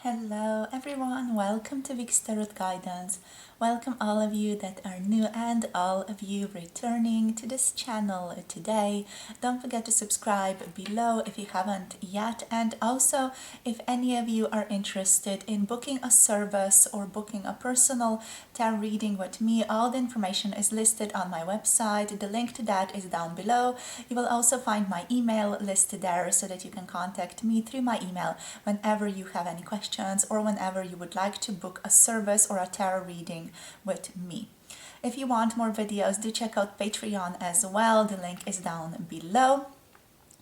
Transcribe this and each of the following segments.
Hello everyone, welcome to Vic's Tarot Guidance. Welcome all of you that are new and all of you returning to this channel today. Don't forget to subscribe below if you haven't yet, and also if any of you are interested in booking a service or booking a personal tarot reading with me, all the information is listed on my website. The link to that is down below. You will also find my email listed there so that you can contact me through my email whenever you have any questions or whenever you would like to book a service or a tarot reading with me. If you want more videos, do check out Patreon as well. The link is down below.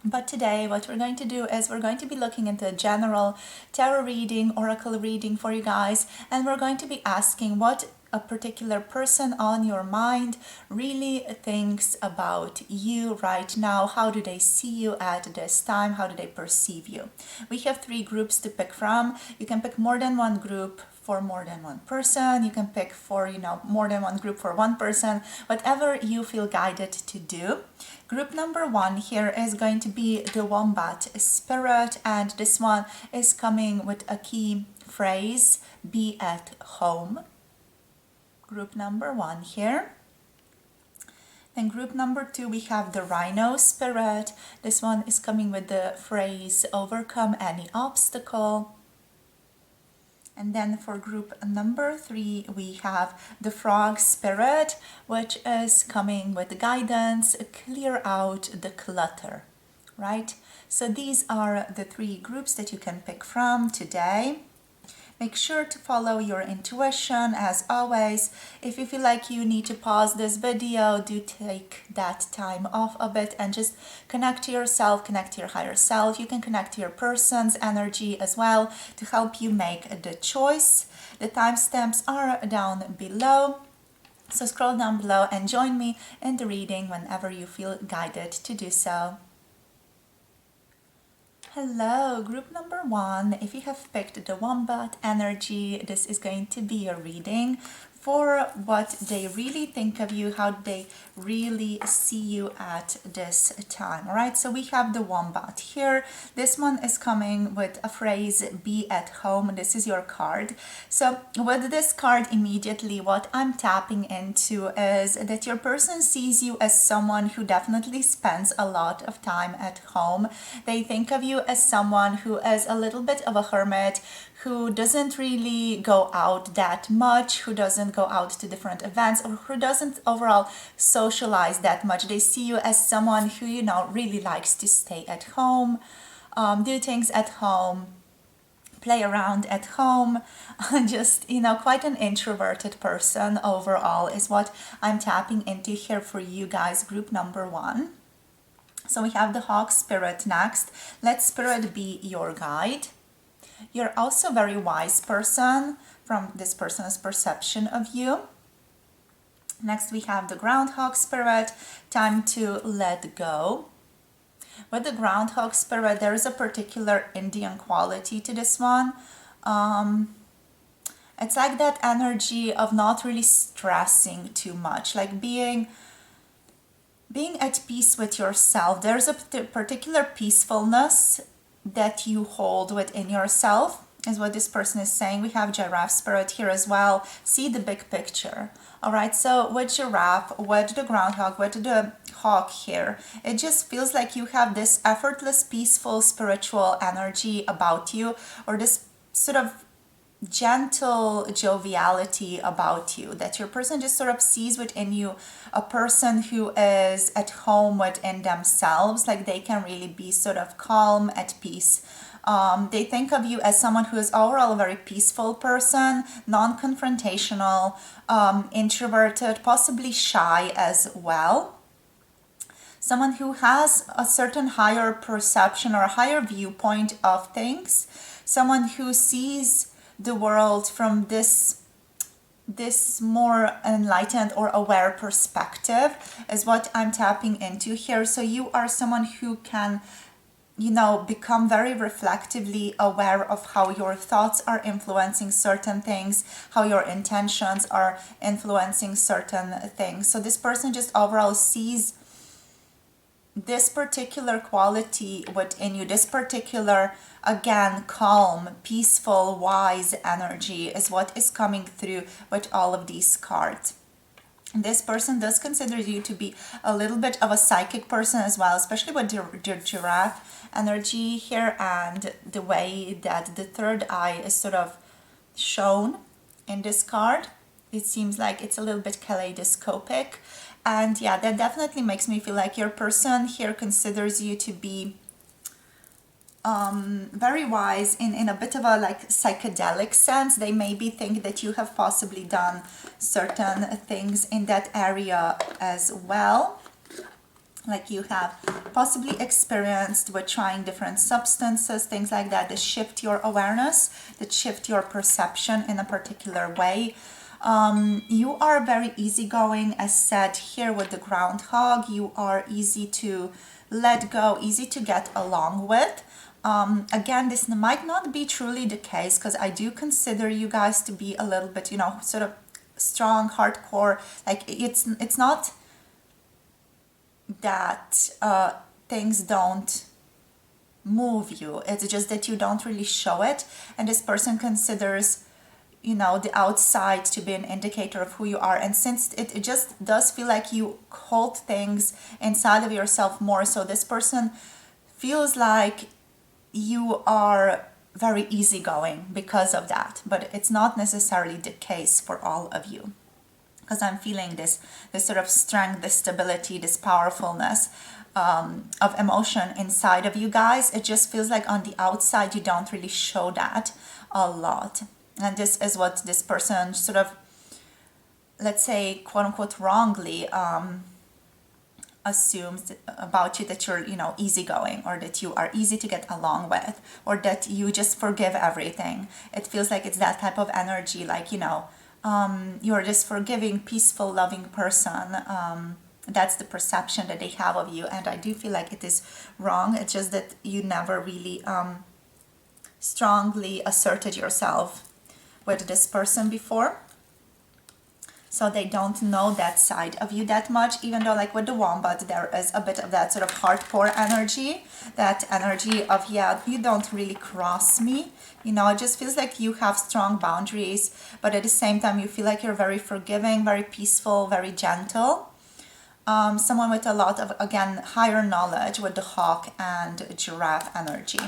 But today what we're going to do is we're going to be looking into a general tarot reading, oracle reading for you guys, and we're going to be asking what a particular person on your mind really thinks about you right now. How do they see you at this time? How do they perceive you? We have 3 groups to pick from. You can pick more than one group for more than one person. You can pick for, more than one group for one person, whatever you feel guided to do. Group number 1 here is going to be the Wombat spirit, and this one is coming with a key phrase, be at home. Group number 1 here. Then group number 2, we have the Rhino spirit. This one is coming with the phrase, overcome any obstacle. And then for group number 3, we have the Frog spirit, which is coming with guidance, clear out the clutter, right? So these are the 3 groups that you can pick from today. Make sure to follow your intuition as always. If you feel like you need to pause this video, do take that time off a bit and just connect to yourself, connect to your higher self. You can connect to your person's energy as well to help you make the choice. The timestamps are down below. So scroll down below and join me in the reading whenever you feel guided to do so. Hello, group number 1. If you have picked the Wombat energy, this is going to be a reading for what they really think of you, how they really see you at this time. All right, so we have the Wombat here. This one is coming with a phrase, be at home. This is your card. So with this card, immediately what I'm tapping into is that your person sees you as someone who definitely spends a lot of time at home. They think of you as someone who is a little bit of a hermit, who doesn't really go out that much, who doesn't go out to different events, or who doesn't overall socialize that much. They see you as someone who, really likes to stay at home, do things at home, play around at home, just, quite an introverted person overall is what I'm tapping into here for you guys, group number 1. So we have the Hawk spirit next. Let spirit be your guide. You're also a very wise person from this person's perception of you. Next we have the Groundhog spirit, time to let go. With the Groundhog spirit, there is a particular Indian quality to this one. It's like that energy of not really stressing too much, like being at peace with yourself. There's a particular peacefulness that you hold within yourself, is what this person is saying. We have Giraffe spirit here as well. See the big picture. All right, so with Giraffe, with the Groundhog, with the Hawk here, it just feels like you have this effortless, peaceful, spiritual energy about you, or this sort of gentle joviality about you, that your person just sort of sees within you a person who is at home within themselves, like they can really be sort of calm, at peace. They think of you as someone who is overall a very peaceful person, non-confrontational, introverted, possibly shy as well. Someone who has a certain higher perception or a higher viewpoint of things. Someone who sees the world from this more enlightened or aware perspective is what I'm tapping into here. So you are someone who can, become very reflectively aware of how your thoughts are influencing certain things, how your intentions are influencing certain things. So this person just overall sees this particular quality within you, this particular, again, calm, peaceful, wise energy is what is coming through with all of these cards. This person does consider you to be a little bit of a psychic person as well, especially with the giraffe energy here and the way that the third eye is sort of shown in this card. It seems like it's a little bit kaleidoscopic. And yeah, that definitely makes me feel like your person here considers you to be very wise in a bit of a like psychedelic sense. They maybe think that you have possibly done certain things in that area as well. Like you have possibly experienced with trying different substances, things like that shift your awareness, that shift your perception in a particular way. You are very easygoing, as said here with the groundhog. You are easy to let go, easy to get along with. Again, this might not be truly the case, because I do consider you guys to be a little bit, sort of strong, hardcore. Like it's not that things don't move you. It's just that you don't really show it. And this person considers, the outside to be an indicator of who you are. And since it just does feel like you hold things inside of yourself more, so this person feels like you are very easygoing because of that. But it's not necessarily the case for all of you, because I'm feeling this sort of strength, this stability, this powerfulness of emotion inside of you guys. It just feels like on the outside you don't really show that a lot. And this is what this person sort of, let's say, quote unquote, wrongly assumes about you, that you're, easygoing, or that you are easy to get along with, or that you just forgive everything. It feels like it's that type of energy, like, you're this forgiving, peaceful, loving person. That's the perception that they have of you. And I do feel like it is wrong. It's just that you never really strongly asserted yourself with this person before. So they don't know that side of you that much, even though like with the Wombat, there is a bit of that sort of hardcore energy, that energy of, yeah, you don't really cross me. It just feels like you have strong boundaries, but at the same time, you feel like you're very forgiving, very peaceful, very gentle. Someone with a lot of, again, higher knowledge with the hawk and giraffe energy.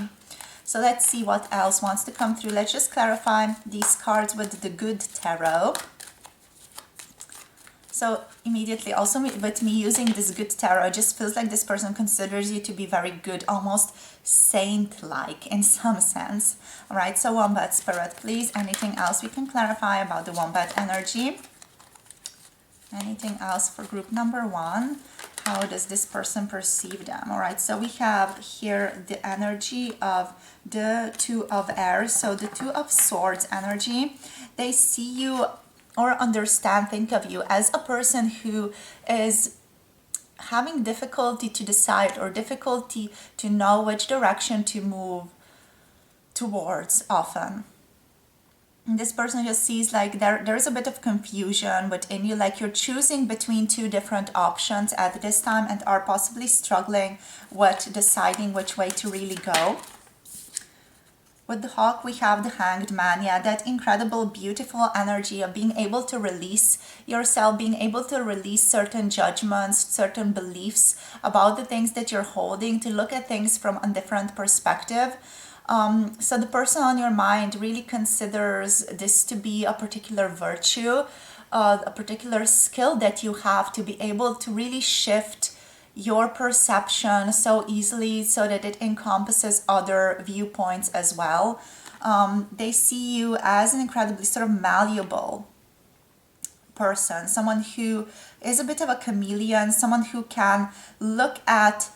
So let's see what else wants to come through. Let's just clarify these cards with the Good Tarot. So immediately, also with me using this Good Tarot, it just feels like this person considers you to be very good, almost saint-like in some sense. All right, so Wombat Spirit, please, anything else we can clarify about the Wombat energy? Anything else for group number 1? How does this person perceive them? All right, so we have here the energy of the Two of Airs. So the Two of Swords energy, they see you or understand, think of you as a person who is having difficulty to decide, or difficulty to know which direction to move towards often. And this person just sees like there's a bit of confusion within you, like you're choosing between two different options at this time and are possibly struggling with deciding which way to really go. With the Hawk, we have the Hanged Man. Yeah, that incredible, beautiful energy of being able to release yourself, being able to release certain judgments, certain beliefs about the things that you're holding, to look at things from a different perspective. So the person on your mind really considers this to be a particular virtue, a particular skill that you have to be able to really shift your perception so easily so that it encompasses other viewpoints as well. They see you as an incredibly sort of malleable person, someone who is a bit of a chameleon, someone who can look at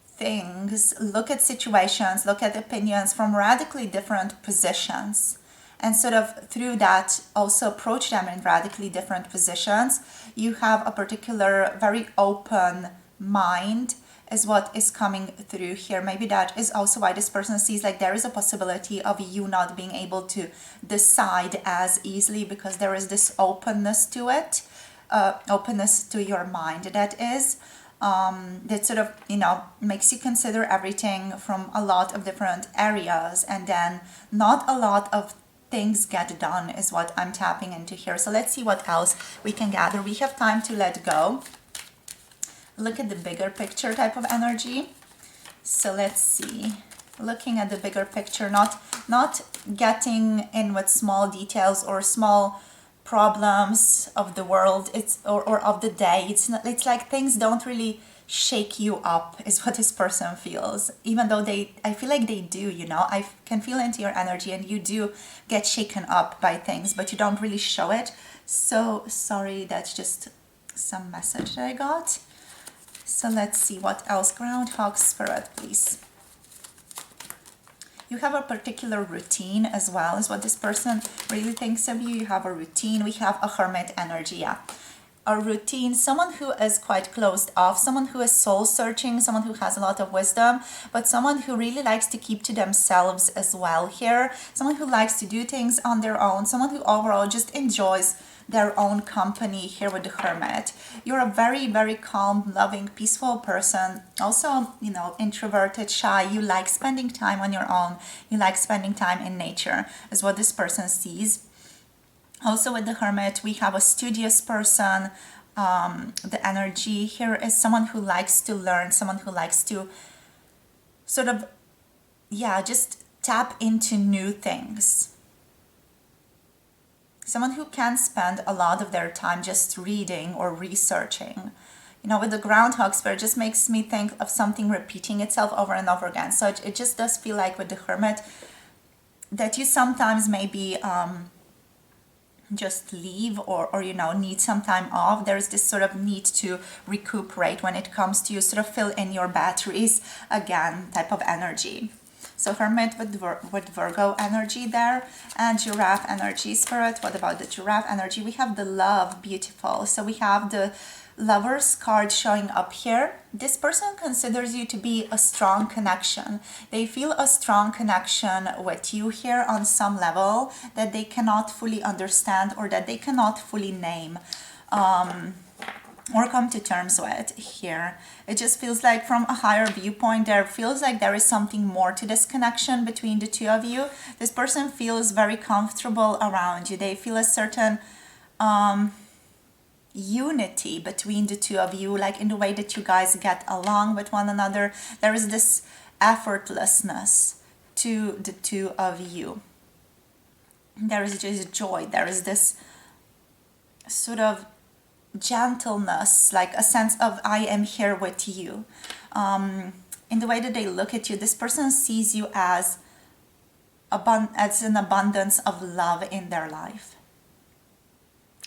things, look at situations, look at opinions from radically different positions, and sort of through that also approach them in radically different positions. You have a particular very open mind is what is coming through here. Maybe that is also why this person sees like there is a possibility of you not being able to decide as easily, because there is this openness to it, openness to your mind, that is. that sort of, makes you consider everything from a lot of different areas, and then not a lot of things get done is what I'm tapping into here. So let's see what else we can gather. We have time to let go. Look at the bigger picture type of energy. So let's see. Looking at the bigger picture, not getting in with small details or small problems of the world, or of the day. It's like things don't really shake you up is what this person feels, even though I feel like they do. I can feel into your energy, and you do get shaken up by things, but you don't really show it. So sorry, that's just some message that I got. So let's see what else. Groundhog Spirit, please. You have a particular routine as well, is what this person really thinks of you. You have a routine. We have a Hermit energy, yeah. A routine, someone who is quite closed off, someone who is soul searching, someone who has a lot of wisdom, but someone who really likes to keep to themselves as well here. Someone who likes to do things on their own, someone who overall just enjoys their own company here with the Hermit. You're a very, very calm, loving, peaceful person. Also, introverted, shy. You like spending time on your own. You like spending time in nature, is what this person sees. Also with the Hermit, we have a studious person. The energy here is someone who likes to learn, someone who likes to sort of, just tap into new things. Someone who can spend a lot of their time just reading or researching. With the Groundhog Spirit, just makes me think of something repeating itself over and over again. So it just does feel like with the Hermit that you sometimes maybe just leave or need some time off. There's this sort of need to recuperate when it comes to sort of fill in your batteries again type of energy. So Hermit with Virgo energy there, and Giraffe energy. Spirit, what about the Giraffe energy? We have the Love, beautiful. So we have the Lover's card showing up here. This person considers you to be a strong connection. They feel a strong connection with you here on some level that they cannot fully understand, or that they cannot fully name. Or come to terms with here. It just feels like from a higher viewpoint, there feels like there is something more to this connection between the two of you. This person feels very comfortable around you. They feel a certain unity between the two of you, like in the way that you guys get along with one another. There is this effortlessness to the two of you. There is just joy. There is this sort of gentleness, like a sense of I am here with you. In the way that they look at you, this person sees you as an abundance of love in their life.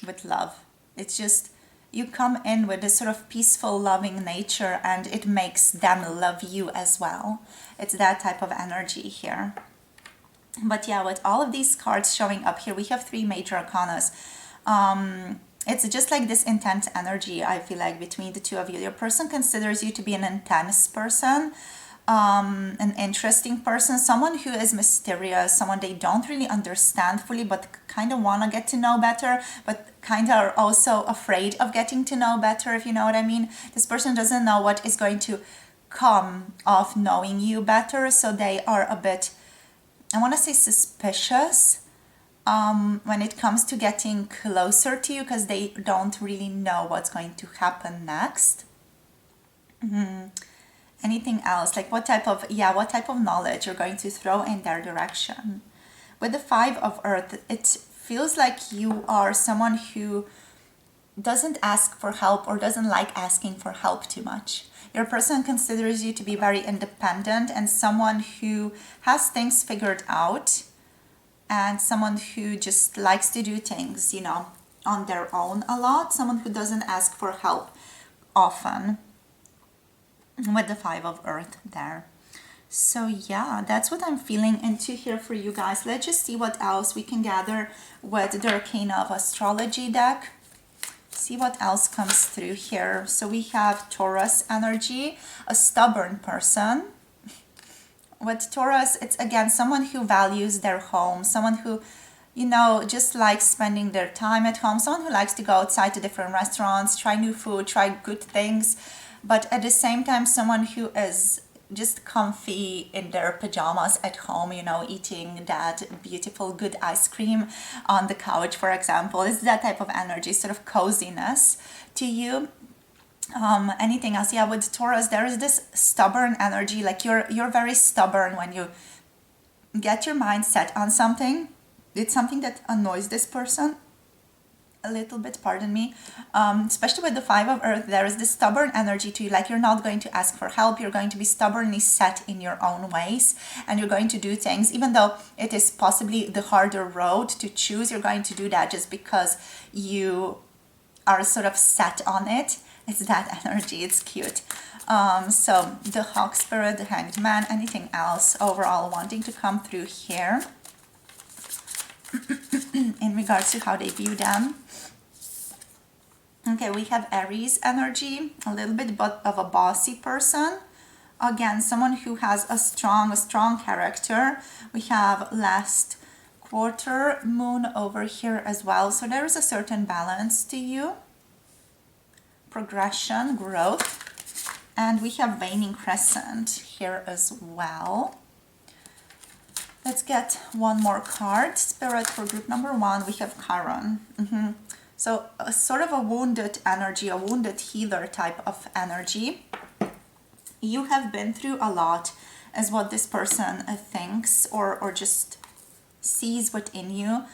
With love, it's just you come in with this sort of peaceful, loving nature, and it makes them love you as well. It's that type of energy here. But yeah, with all of these cards showing up here, we have 3 major arcanas. It's just like this intense energy, I feel like, between the two of you. Your person considers you to be an intense person, an interesting person, someone who is mysterious, someone they don't really understand fully, but kind of want to get to know better, but kind of are also afraid of getting to know better, if you know what I mean. This person doesn't know what is going to come of knowing you better, so they are a bit, I want to say, suspicious when it comes to getting closer to you, because they don't really know what's going to happen next. Anything else? Like what type of knowledge you're going to throw in their direction? With the 5 of Earth, it feels like you are someone who doesn't ask for help or doesn't like asking for help too much. Your person considers you to be very independent and someone who has things figured out, and someone who just likes to do things, on their own a lot. Someone who doesn't ask for help often. With the 5 of Earth there. So yeah, that's what I'm feeling into here for you guys. Let's just see what else we can gather with the Arcana of Astrology deck. See what else comes through here. So we have Taurus energy, a stubborn person. With Taurus, it's again someone who values their home, someone who, just likes spending their time at home, someone who likes to go outside to different restaurants, try new food, try good things. but at the same time someone who is just comfy in their pajamas at home, you know, eating that beautiful good ice cream on the couch, for example. It's that type of energy, sort of coziness to you. Anything else? Yeah, with Taurus, there is this stubborn energy. Like you're very stubborn when you get your mind set on something. It's something that annoys this person a little bit, pardon me. Especially with the Five of Earth, there is this stubborn energy to you. Like you're not going to ask for help. You're going to be stubbornly set in your own ways, and you're going to do things, even though it is possibly the harder road to choose. You're going to do that just because you are sort of set on it. It's that energy. It's cute. So the Hawk Spirit, the Hanged Man, anything else overall wanting to come through here in regards to how they view them. Okay, we have Aries energy, a little bit of a bossy person. Again, someone who has a strong character. We have last quarter moon over here as well. So there is a certain balance to you. Progression, growth. And we have waning crescent here as well. Let's get one more card. Spirit for group number 1, we have Chiron. So a sort of a wounded energy, a wounded healer type of energy. You have been through a lot, is what this person thinks or just sees within you.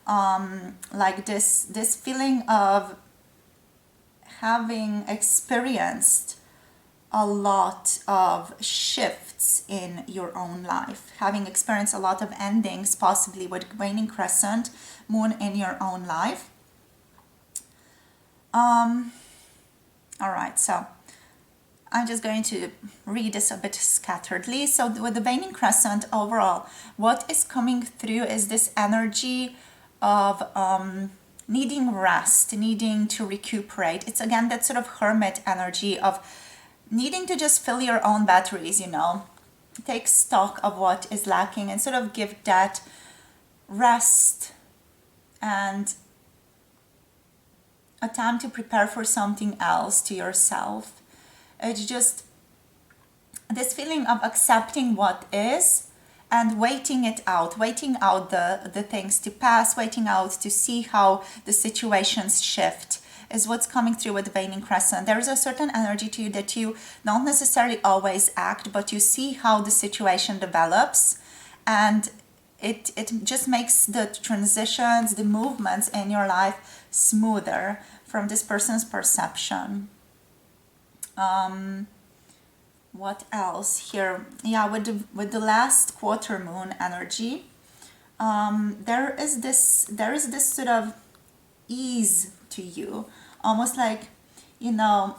Like this feeling of having experienced a lot of shifts in your own life, having experienced a lot of endings, possibly with waning crescent moon in your own life. All right, so I'm just going to read this a bit scatteredly. So with the waning crescent overall, what is coming through is this energy of needing rest, needing to recuperate. It's again that sort of hermit energy of needing to just fill your own batteries, you know, take stock of what is lacking and sort of give that rest and a time to prepare for something else to yourself. It's just this feeling of accepting what is and waiting out the things to pass, waiting out to see how the situations shift is what's coming through with the waning crescent. There is a certain energy to you that you don't necessarily always act, but you see how the situation develops, and it just makes the transitions, the movements in your life smoother from this person's perception. What else here? Yeah, with the last quarter moon energy, there is this sort of ease to you, almost like, you know,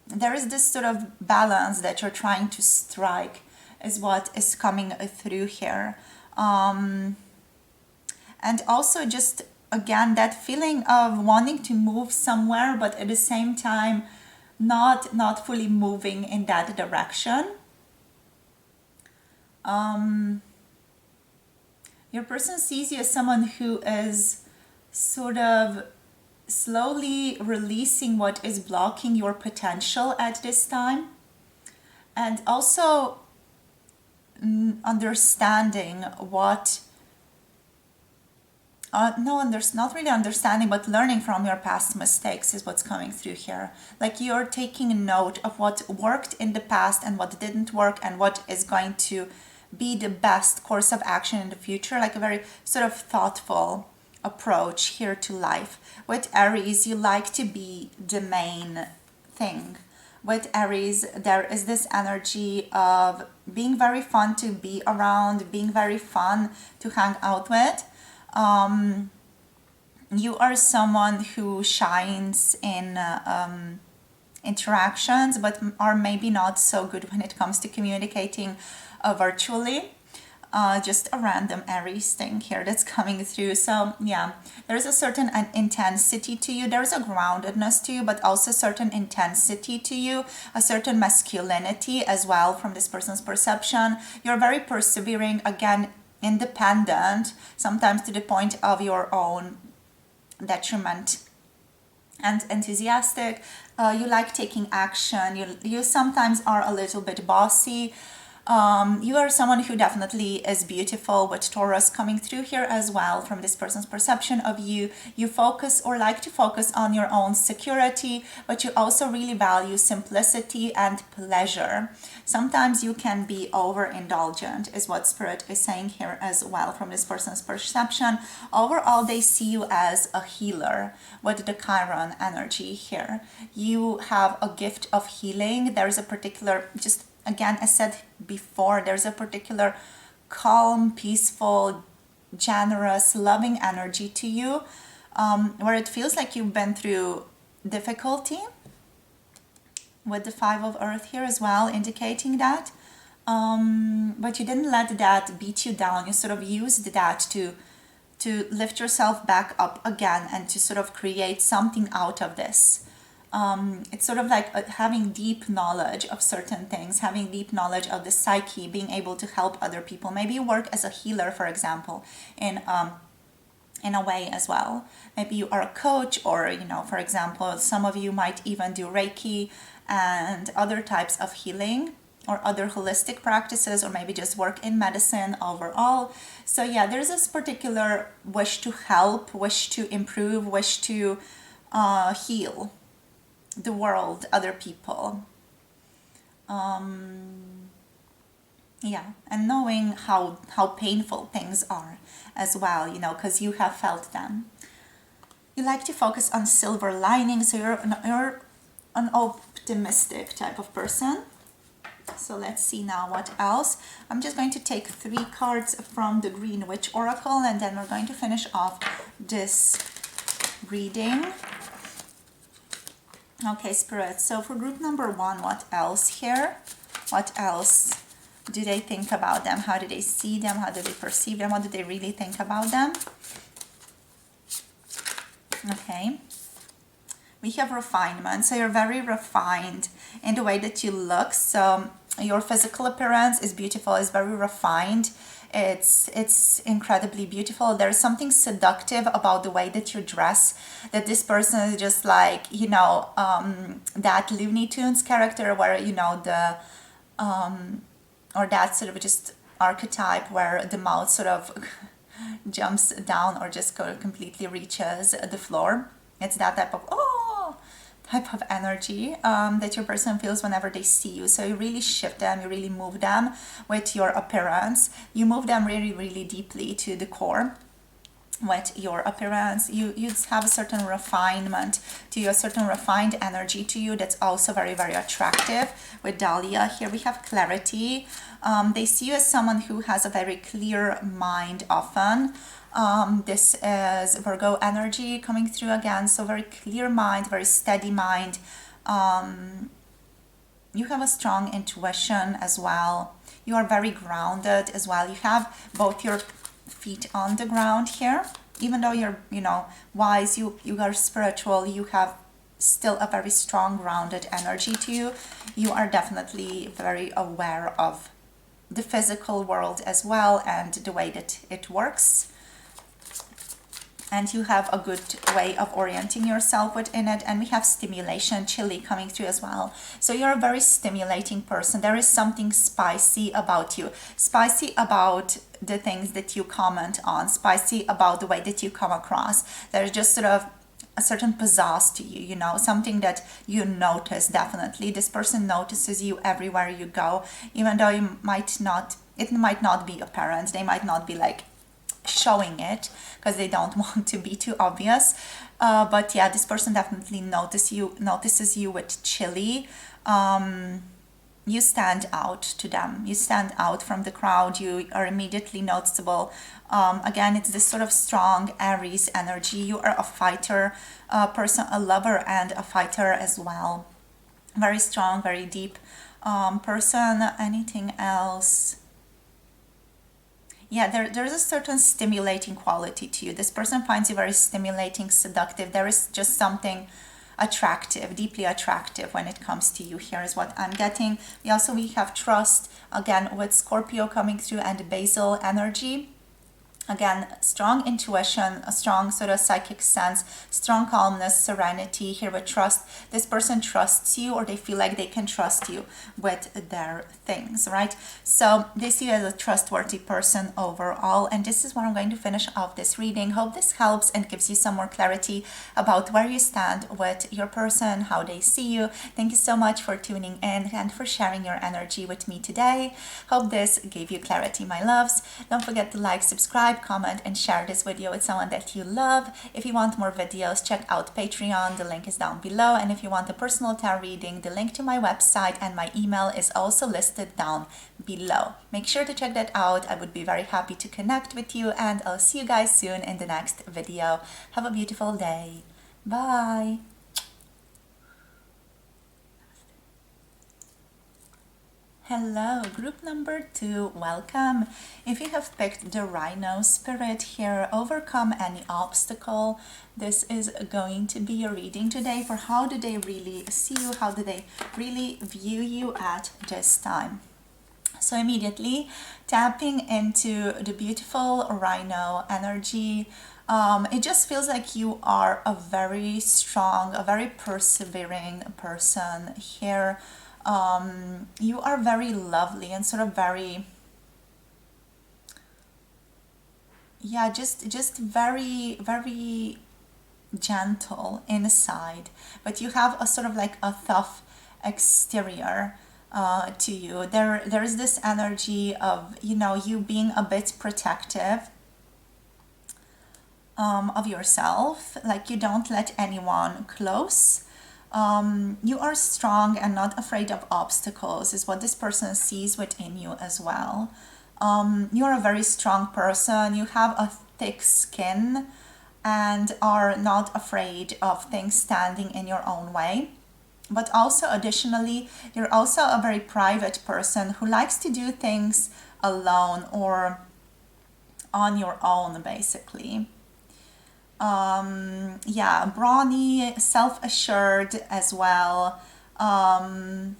there is this sort of balance that you're trying to strike is what is coming through here. And also just again that feeling of wanting to move somewhere, but at the same time not fully moving in that direction. Your person sees you as someone who is sort of slowly releasing what is blocking your potential at this time, and also understanding what not really understanding, but learning from your past mistakes is what's coming through here. Like you're taking note of what worked in the past and what didn't work and what is going to be the best course of action in the future, like a very sort of thoughtful approach here to life. With Aries, you like to be the main thing. With Aries, there is this energy of being very fun to be around, being very fun to hang out with. You are someone who shines in interactions, but are maybe not so good when it comes to communicating virtually. Just a random Aries thing here that's coming through. So yeah, there's a certain intensity to you. There's a groundedness to you, but also certain intensity to you, a certain masculinity as well from this person's perception. You're very persevering, again, independent, sometimes to the point of your own detriment, and enthusiastic. You like taking action. You sometimes are a little bit bossy. You are someone who definitely is beautiful, with Taurus coming through here as well from this person's perception of you. You focus or like to focus on your own security, but you also really value simplicity and pleasure. Sometimes you can be overindulgent, is what Spirit is saying here as well from this person's perception. Overall, they see you as a healer with the Chiron energy here. You have a gift of healing. There is a particular, just again, as said before, there's a particular calm, peaceful, generous, loving energy to you, where it feels like you've been through difficulty, with the Five of Earth here as well, indicating that. But you didn't let that beat you down. You sort of used that to lift yourself back up again and to sort of create something out of this. It's sort of like having deep knowledge of certain things, having deep knowledge of the psyche, being able to help other people. Maybe you work as a healer, for example, in a way as well. Maybe you are a coach, or, for example, some of you might even do Reiki and other types of healing, or other holistic practices, or maybe just work in medicine overall. So yeah, there's this particular wish to help, wish to improve, wish to heal the world, other people. Yeah, and knowing how painful things are as well, because you have felt them. You like to focus on silver linings, so you're an optimistic type of person. So let's see now what else. I'm just going to take 3 cards from the Green Witch Oracle, and then we're going to finish off this reading. Okay, Spirit. So for group number 1, what else here? What else do they think about them? How do they see them? How do they perceive them? What do they really think about them? Okay. We have refinement. So you're very refined in the way that you look. So your physical appearance is beautiful, is very refined. It's incredibly beautiful. There's something seductive about the way that you dress, that this person is just like, that Looney Tunes character where, the, or that sort of just archetype where the mouth sort of jumps down or just completely reaches the floor. It's that type of energy that your person feels whenever they see you. So you really shift them, you really move them with your appearance. You move them really, really deeply to the core with your appearance. You have a certain refinement to you, a certain refined energy to you that's also very, very attractive. With Dahlia, here we have clarity. They see you as someone who has a very clear mind often. This is Virgo energy coming through again, so very clear mind, very steady mind. You have a strong intuition as well. You are very grounded as well. You have both your feet on the ground here. Even though you're, wise, you are spiritual, you have still a very strong grounded energy to you. You are definitely very aware of the physical world as well and the way that it works. And you have a good way of orienting yourself within it. And we have stimulation, chili coming through as well. So you're a very stimulating person. There is something spicy about you. Spicy about the things that you comment on. Spicy about the way that you come across. There's just sort of a certain pizzazz to you, something that you notice definitely. This person notices you everywhere you go, even though it might not be apparent. They might not be like showing it because they don't want to be too obvious, but yeah, this person definitely notices you with chili. You stand out to them, you stand out from the crowd, you are immediately noticeable. Again, it's this sort of strong Aries energy. You are a fighter person, a lover and a fighter as well. Very strong, very deep person. Anything else? Yeah, there's a certain stimulating quality to you. This person finds you very stimulating, seductive. There is just something attractive, deeply attractive when it comes to you. Here is what I'm getting. We have trust, again, with Scorpio coming through, and Basil energy. Again, strong intuition, a strong sort of psychic sense, strong calmness, serenity here with trust. This person trusts you, or they feel like they can trust you with their things, right? So they see you as a trustworthy person overall. And this is where I'm going to finish off this reading. Hope this helps and gives you some more clarity about where you stand with your person, how they see you. Thank you so much for tuning in and for sharing your energy with me today. Hope this gave you clarity, my loves. Don't forget to like, subscribe, comment, and share this video with someone that you love. If you want more videos, check out Patreon. The link is down below. And if you want a personal tarot reading, the link to my website and my email is also listed down below. Make sure to check that out. I would be very happy to connect with you, and I'll see you guys soon in the next video. Have a beautiful day. Bye. Hello, group number 2, welcome. If you have picked the Rhino spirit here, overcome any obstacle, this is going to be your reading today for how do they really see you, how do they really view you at this time. So immediately tapping into the beautiful Rhino energy, it just feels like you are a very strong, a very persevering person here. You are very lovely and sort of very, yeah, just very, very gentle inside, but you have a sort of like a tough exterior to you. There is this energy of, you know, you being a bit protective of yourself, like you don't let anyone close. You are strong and not afraid of obstacles is what this person sees within you as well. You're a very strong person. You have a thick skin and are not afraid of things standing in your own way. But also additionally, you're also a very private person who likes to do things alone or on your own, basically. Yeah, brawny, self-assured as well. A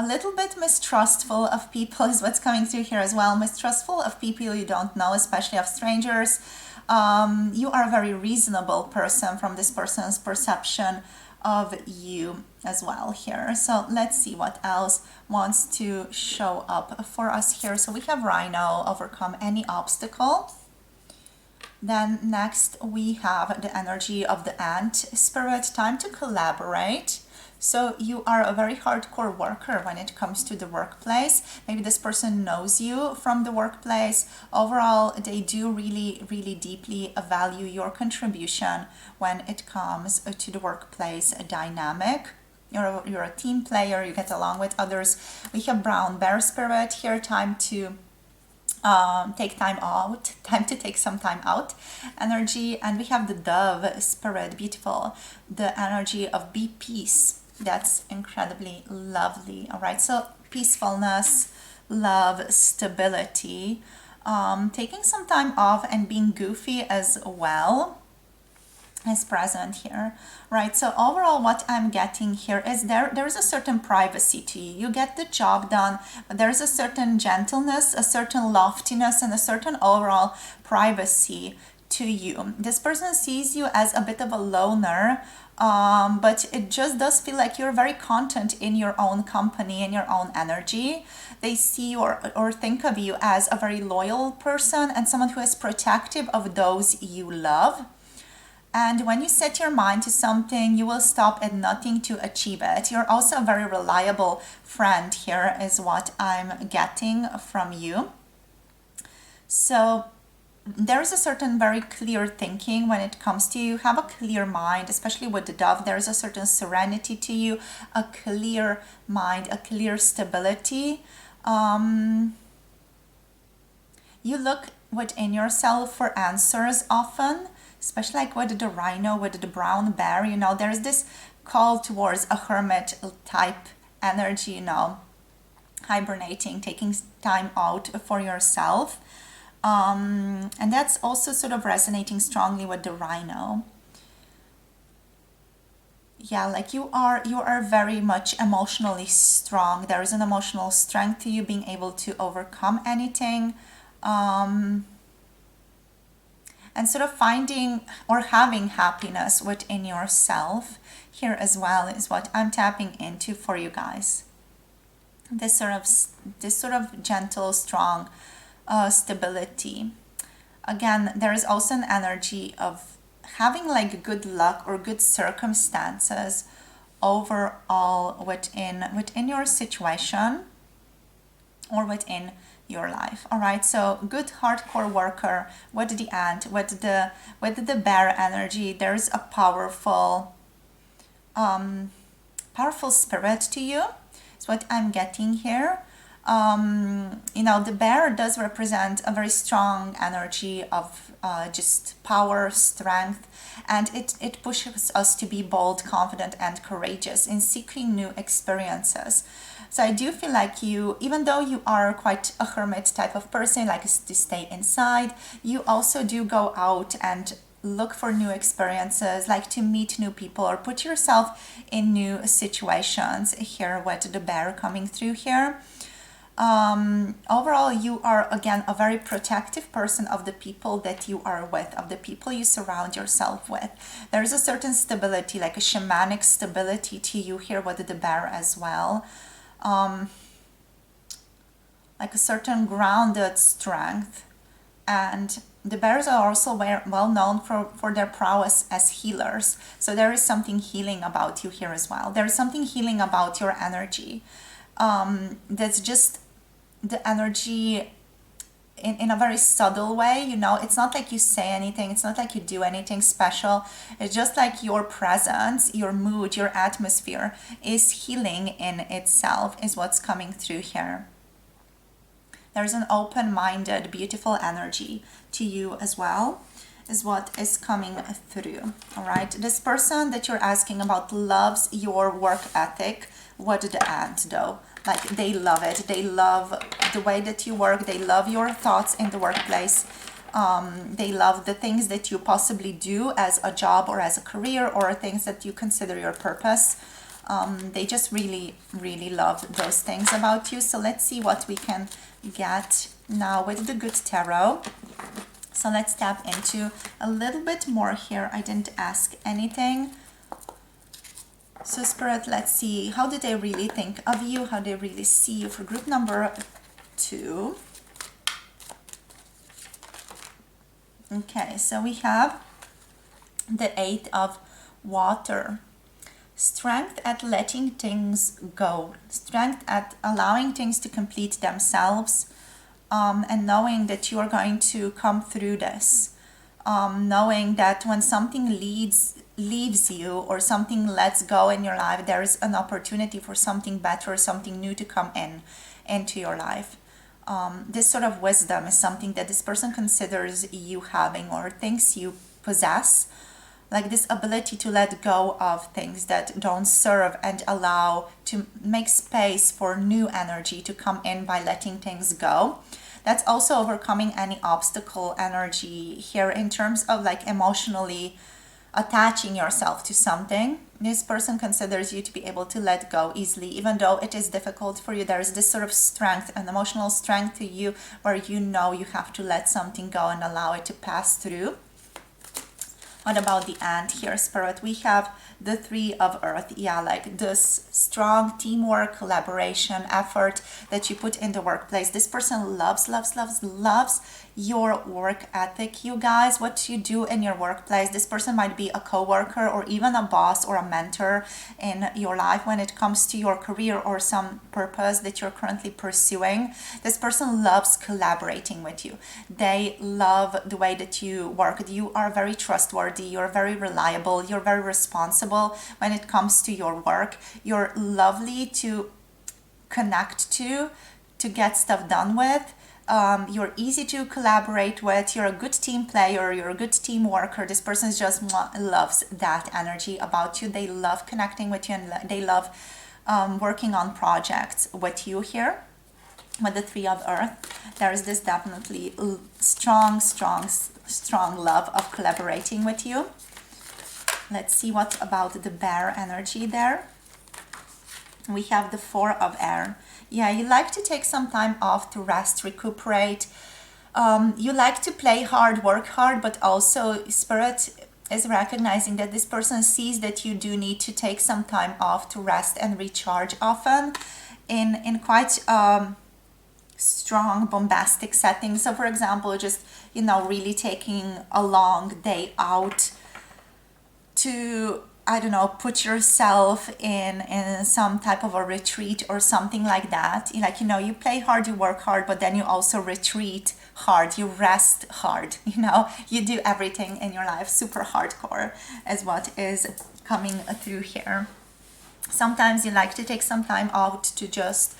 little bit mistrustful of people is what's coming through here as well. Mistrustful of people you don't know, especially of strangers. You are a very reasonable person from this person's perception of you as well here. So let's see what else wants to show up for us here. So we have Rhino, overcome any obstacle. Then next we have the energy of the ant spirit, time to collaborate. So you are a very hardcore worker when it comes to the workplace. Maybe this person knows you from the workplace. Overall, they do really, really deeply value your contribution when it comes to the workplace dynamic. You're a team player, you get along with others. We have brown bear spirit here, time to take time out, time to take some time out energy. And we have the dove spirit, beautiful, the energy of be peace. That's incredibly lovely. All right, so peacefulness, love, stability, taking some time off and being goofy as well is present here, right? So overall what I'm getting here is there's a certain privacy to you. You get the job done, but there's a certain gentleness, a certain loftiness, and a certain overall privacy to you. This person sees you as a bit of a loner, but it just does feel like you're very content in your own company and your own energy. They see or think of you as a very loyal person and someone who is protective of those you love. And when you set your mind to something, you will stop at nothing to achieve it. You're also a very reliable friend here is what I'm getting from you. So there's a certain very clear thinking when it comes to you. Have a clear mind, especially with the dove. There's a certain serenity to you, a clear mind, a clear stability. You look within yourself for answers often, especially like with the rhino, with the brown bear, you know, there's this call towards a hermit type energy, you know, hibernating, taking time out for yourself. And that's also sort of resonating strongly with the rhino. Yeah, like you are very much emotionally strong. There is an emotional strength to you, being able to overcome anything. and sort of finding or having happiness within yourself here as well is what I'm tapping into for you guys. This sort of gentle, strong stability. Again, there is also an energy of having like good luck or good circumstances overall within your situation or within your life. All right, so good hardcore worker with the ant, with the bear energy. There's a powerful spirit to you. It's what I'm getting here. The bear does represent a very strong energy of just power, strength, and it pushes us to be bold, confident, and courageous in seeking new experiences. So I do feel like you, even though you are quite a hermit type of person, like to stay inside, you also do go out and look for new experiences, like to meet new people or put yourself in new situations here with the bear coming through here. Overall, you are again a very protective person of the people that you are with, of the people you surround yourself with. There is a certain stability, like a shamanic stability to you here with the bear as well. Like a certain grounded strength. And the bears are also well known for their prowess as healers. So there is something healing about you here as well. There is something healing about your energy. That's just the energy in a very subtle way, it's not like you say anything, it's not like you do anything special. It's just like your presence, your mood, your atmosphere is healing in itself, is what's coming through here. There's an open-minded, beautiful energy to you as well, is what is coming through. All right, this person that you're asking about loves your work ethic. What did the ant though? Like, they love it. They love the way that you work. They love your thoughts in the workplace. They love the things that you possibly do as a job or as a career, or things that you consider your purpose. They just really, really love those things about you. So let's see what we can get now with the good tarot. So let's tap into a little bit more here. I didn't ask anything. So Spirit, let's see, how do they really think of you? How they really see you for group number 2. Okay, so we have the 8 of water. Strength at letting things go. Strength at allowing things to complete themselves, and knowing that you are going to come through this. Knowing that when something leaves you or something lets go in your life, there is an opportunity for something better, something new to come into your life. This sort of wisdom is something that this person considers you having or thinks you possess, like this ability to let go of things that don't serve and allow to make space for new energy to come in by letting things go. That's also overcoming any obstacle energy here in terms of like emotionally attaching yourself to something. This person considers you to be able to let go easily, even though it is difficult for you. There is this sort of strength, an emotional strength to you, where you know you have to let something go and allow it to pass through. What about the ant here, Spirit? We have the 3 of earth. Yeah, like this strong teamwork, collaboration, effort that you put in the workplace. This person loves your work ethic, you guys, what you do in your workplace. This person might be a co-worker or even a boss or a mentor in your life when it comes to your career or some purpose that you're currently pursuing. This person loves collaborating with you. They love the way that you work. You are very trustworthy, you're very reliable, you're very responsible when it comes to your work. You're lovely to connect to get stuff done with. You're easy to collaborate with. You're a good team player. You're a good team worker. This person just loves that energy about you. They love connecting with you, and they love working on projects with you here. With the 3 of earth, there is this definitely strong love of collaborating with you. Let's see what about the bear energy there. We have the 4 of air. Yeah, you like to take some time off to rest, recuperate, You like to play hard, work hard, but also Spirit is recognizing that this person sees that you do need to take some time off to rest and recharge often in quite strong bombastic settings. So for example, just really taking a long day out to, I don't know, put yourself in some type of a retreat or something like that. Like, you play hard, you work hard, but then you also retreat hard, you rest hard, you do everything in your life super hardcore is what is coming through here. Sometimes you like to take some time out to just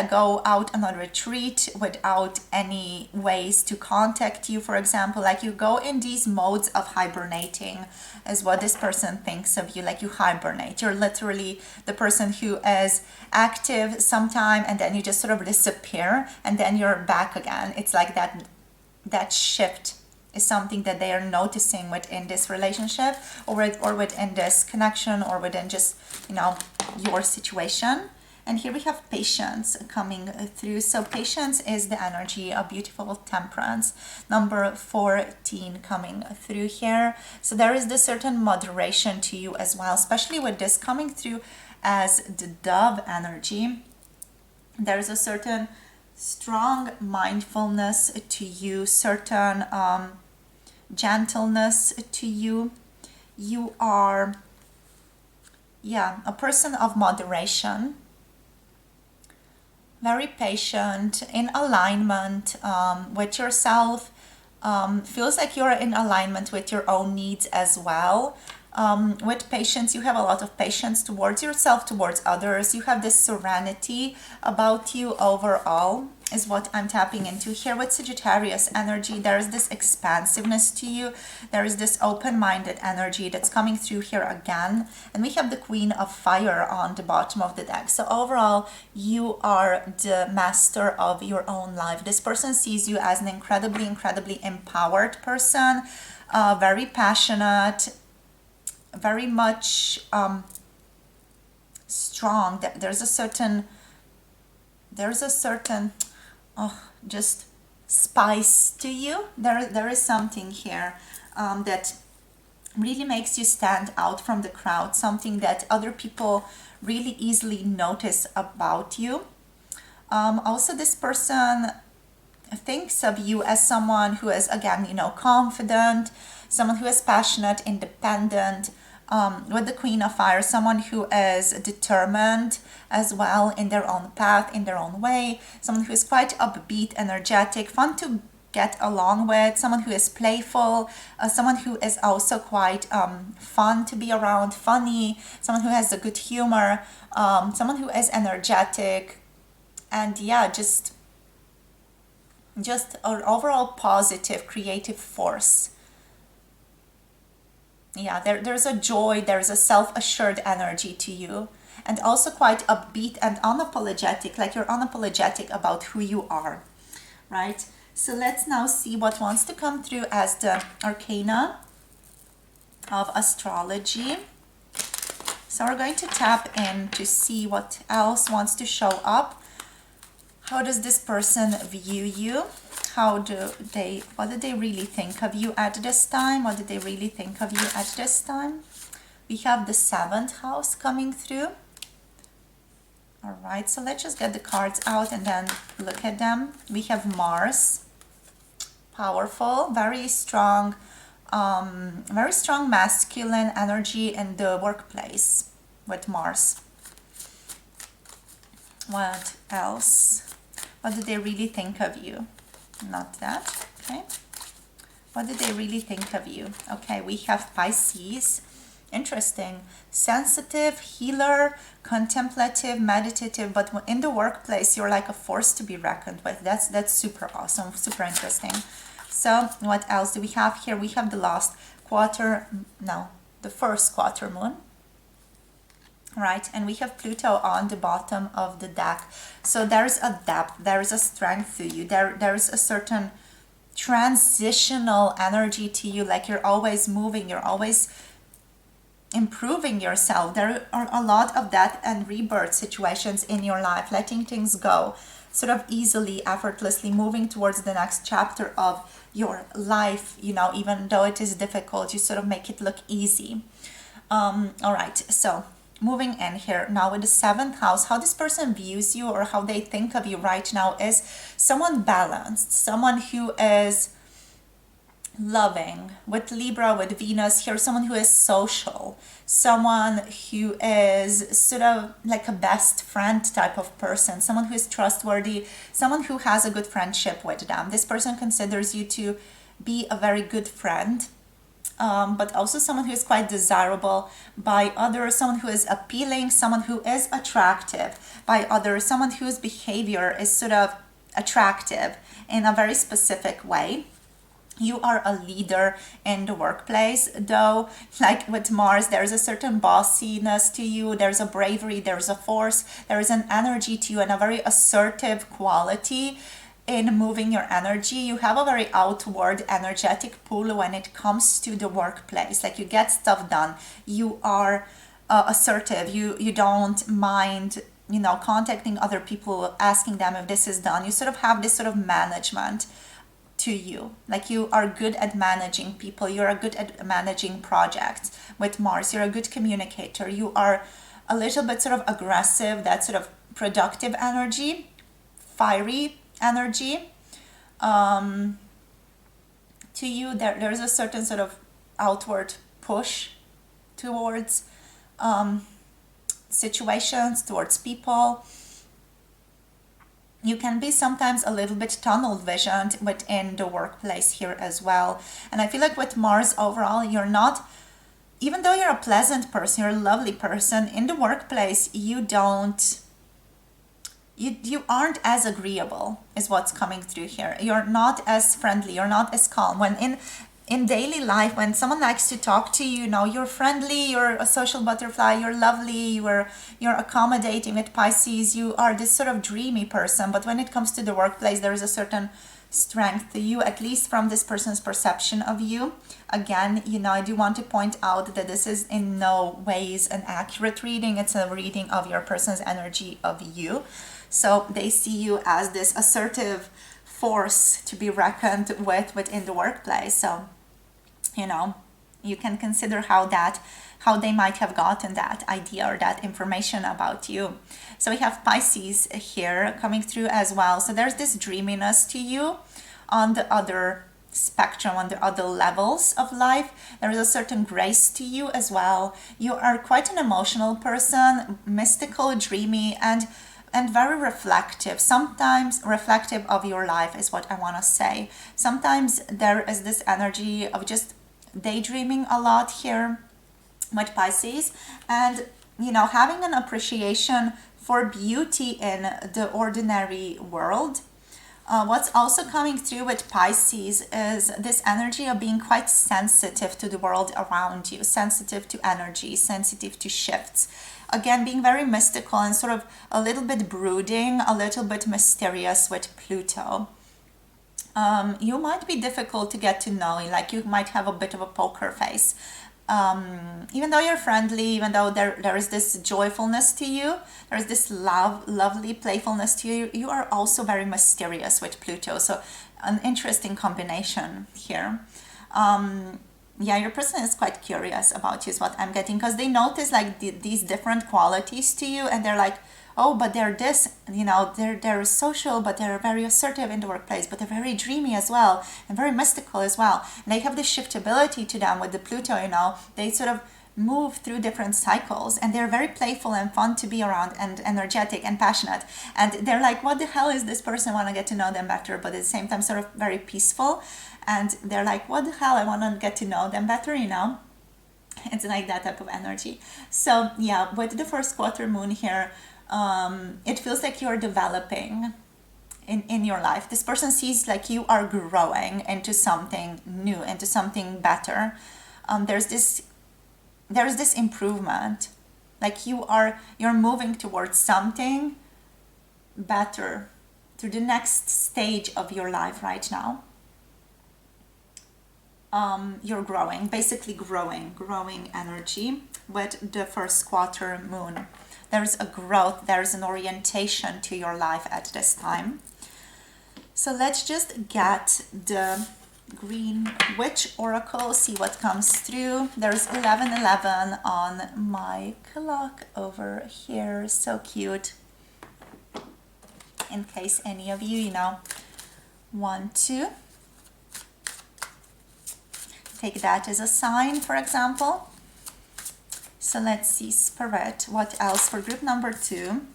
go out on a retreat without any ways to contact you. For example, like you go in these modes of hibernating is what this person thinks of you. Like you hibernate, you're literally the person who is active sometime and then you just sort of disappear and then you're back again. It's like that shift is something that they are noticing within this relationship or within this connection or within just your situation. And here we have patience coming through. So patience is the energy of beautiful temperance. Number 14 coming through here. So there is this certain moderation to you as well, especially with this coming through as the dove energy. There is a certain strong mindfulness to you, certain gentleness to you. You are, a person of moderation. Very patient, in alignment with yourself, feels like you're in alignment with your own needs as well. With patience, you have a lot of patience towards yourself, towards others. You have this serenity about you overall is what I'm tapping into here. With Sagittarius energy, there is this expansiveness to you. There is this open-minded energy that's coming through here again. And we have the Queen of Fire on the bottom of the deck. So overall, you are the master of your own life. This person sees you as an incredibly, incredibly empowered person, very passionate, very much strong. There's a certain just spice to you. There is something here that really makes you stand out from the crowd, something that other people really easily notice about you. Also, this person thinks of you as someone who is, again, confident, someone who is passionate, independent, with the Queen of Fire, someone who is determined as well in their own path, in their own way, someone who is quite upbeat, energetic, fun to get along with, someone who is playful, someone who is also quite fun to be around, funny, someone who has a good humor, someone who is energetic, and just an overall positive, creative force. There's a joy, there's a self-assured energy to you, and also quite upbeat and unapologetic, like you're unapologetic about who you are, right? So let's now see what wants to come through as the arcana of astrology. So we're going to tap in to see what else wants to show up. How does this person view you? What do they really think of you at this time? What do they really think of you at this time? We have the 7th house coming through. All right, so let's just get the cards out and then look at them. We have Mars, powerful, very strong masculine energy in the workplace with Mars. What else? What do they really think of you? Not that, okay. What do they really think of you? Okay, we have Pisces. Interesting. Sensitive, healer, contemplative, meditative, but in the workplace, you're like a force to be reckoned with. That's super awesome, super interesting. So what else do we have here? We have the first quarter moon. Right, and we have Pluto on the bottom of the deck. So there's a depth, there is a strength to you, there's a certain transitional energy to you, like you're always moving, you're always improving yourself. There are a lot of death and rebirth situations in your life, letting things go. sort of easily, effortlessly moving towards the next chapter of your life, you know, even though it is difficult, you sort of make it look easy. All right, so moving in here now with the 7th house, how this person views you or how they think of you right now is someone balanced, someone who is loving. With Libra, with Venus here, someone who is social, someone who is sort of like a best friend type of person, someone who is trustworthy, someone who has a good friendship with them. This person considers you to be a very good friend, but also someone who is quite desirable by others, someone who is appealing, someone who is attractive by others, someone whose behavior is sort of attractive in a very specific way. You are a leader in the workplace, though, like with Mars, there's a certain bossiness to you, there's a bravery, there's a force, there is an energy to you, and a very assertive quality in moving your energy. You have a very outward energetic pull when it comes to the workplace. Like you get stuff done. You are assertive. You don't mind, you know, contacting other people, asking them if this is done. You sort of have this sort of management to you. Like you are good at managing people. You're good at managing projects. With Mars, you're a good communicator. You are a little bit sort of aggressive, that sort of productive energy, fiery energy. To you, there's a certain sort of outward push towards situations, towards people. You can be sometimes a little bit tunnel visioned within the workplace here as well. And I feel like with Mars overall, you're not, even though you're a pleasant person, you're a lovely person, in the workplace, you aren't as agreeable is what's coming through here. You're not as friendly, you're not as calm. When in daily life, when someone likes to talk to you, you know, you're friendly, you're a social butterfly, you're lovely, you're accommodating. With Pisces, you are this sort of dreamy person, but when it comes to the workplace, there is a certain strength to you, at least from this person's perception of you. Again, you know, I do want to point out that this is in no ways an accurate reading. It's a reading of your person's energy of you. So they see you as this assertive force to be reckoned with within the workplace. So, you know, you can consider how they might have gotten that idea or that information about you. So we have Pisces here coming through as well. So there's this dreaminess to you on the other spectrum, on the other levels of life. There is a certain grace to you as well. You are quite an emotional person, mystical, dreamy, and very reflective. Sometimes reflective of your life is what I want to say. Sometimes there is this energy of just daydreaming a lot here with Pisces, and you know, having an appreciation for beauty in the ordinary world. What's also coming through with Pisces is this energy of being quite sensitive to the world around you, sensitive to energy, sensitive to shifts. Again, being very mystical and sort of a little bit brooding, a little bit mysterious with Pluto. You might be difficult to get to know, like you might have a bit of a poker face. Even though you're friendly, even though there is this joyfulness to you, there is this lovely playfulness to you, you are also very mysterious with Pluto. So an interesting combination here. Yeah, your person is quite curious about you is what I'm getting, because they notice like these different qualities to you, and they're like, oh, but they're this, you know, they're social, but they're very assertive in the workplace, but they're very dreamy as well, and very mystical as well. And they have this shiftability to them with the Pluto, you know, they sort of move through different cycles, and they're very playful and fun to be around, and energetic and passionate. And they're like, what the hell is this person? I want to get to know them better, but at the same time sort of very peaceful. And they're like, what the hell? I want to get to know them better, you know. It's like that type of energy. So yeah, with the first quarter moon here, it feels like you're developing in your life. This person sees like you are growing into something new, into something better. There's this improvement, like you're moving towards something better, to the next stage of your life right now. You're growing, basically growing energy with the first quarter moon. There is a growth, there is an orientation to your life at this time. So let's just get the Green Witch Oracle, see what comes through. There's 11:11 on my clock over here, so cute. In case any of you, want to take that as a sign, for example. So let's see, Spirit, what else for group number 2?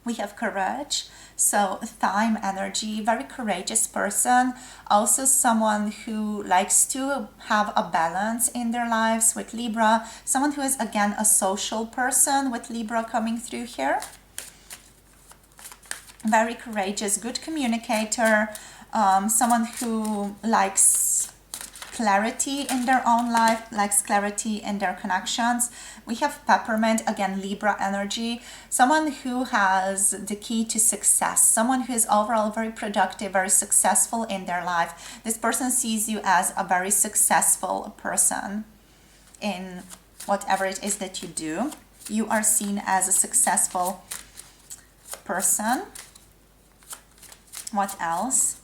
We have Courage, so time energy, very courageous person, also someone who likes to have a balance in their lives with Libra, someone who is again a social person with Libra coming through here. Very courageous, good communicator, someone who likes clarity in their own life, likes clarity in their connections. We have Peppermint, again Libra energy, someone who has the key to success, someone who is overall very productive, very successful in their life. This person sees you as a very successful person in whatever it is that you do. You are seen as a successful person. What else?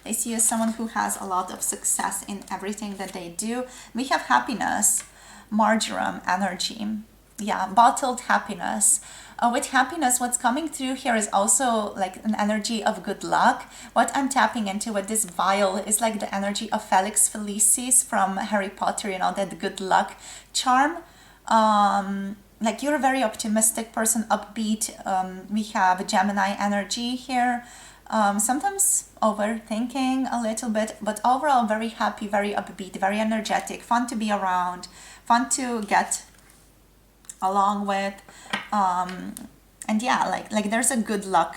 They see you as someone who has a lot of success in everything that they do. We have Happiness, Marjoram energy. Yeah, bottled happiness. With happiness, what's coming through here is also like an energy of good luck. What I'm tapping into with this vial is like the energy of Felix Felicis from Harry Potter, that good luck charm. Like you're a very optimistic person, upbeat. We have Gemini energy here. Sometimes overthinking a little bit, but overall very happy, very upbeat, very energetic, fun to be around, fun to get along with. And yeah, like there's a good luck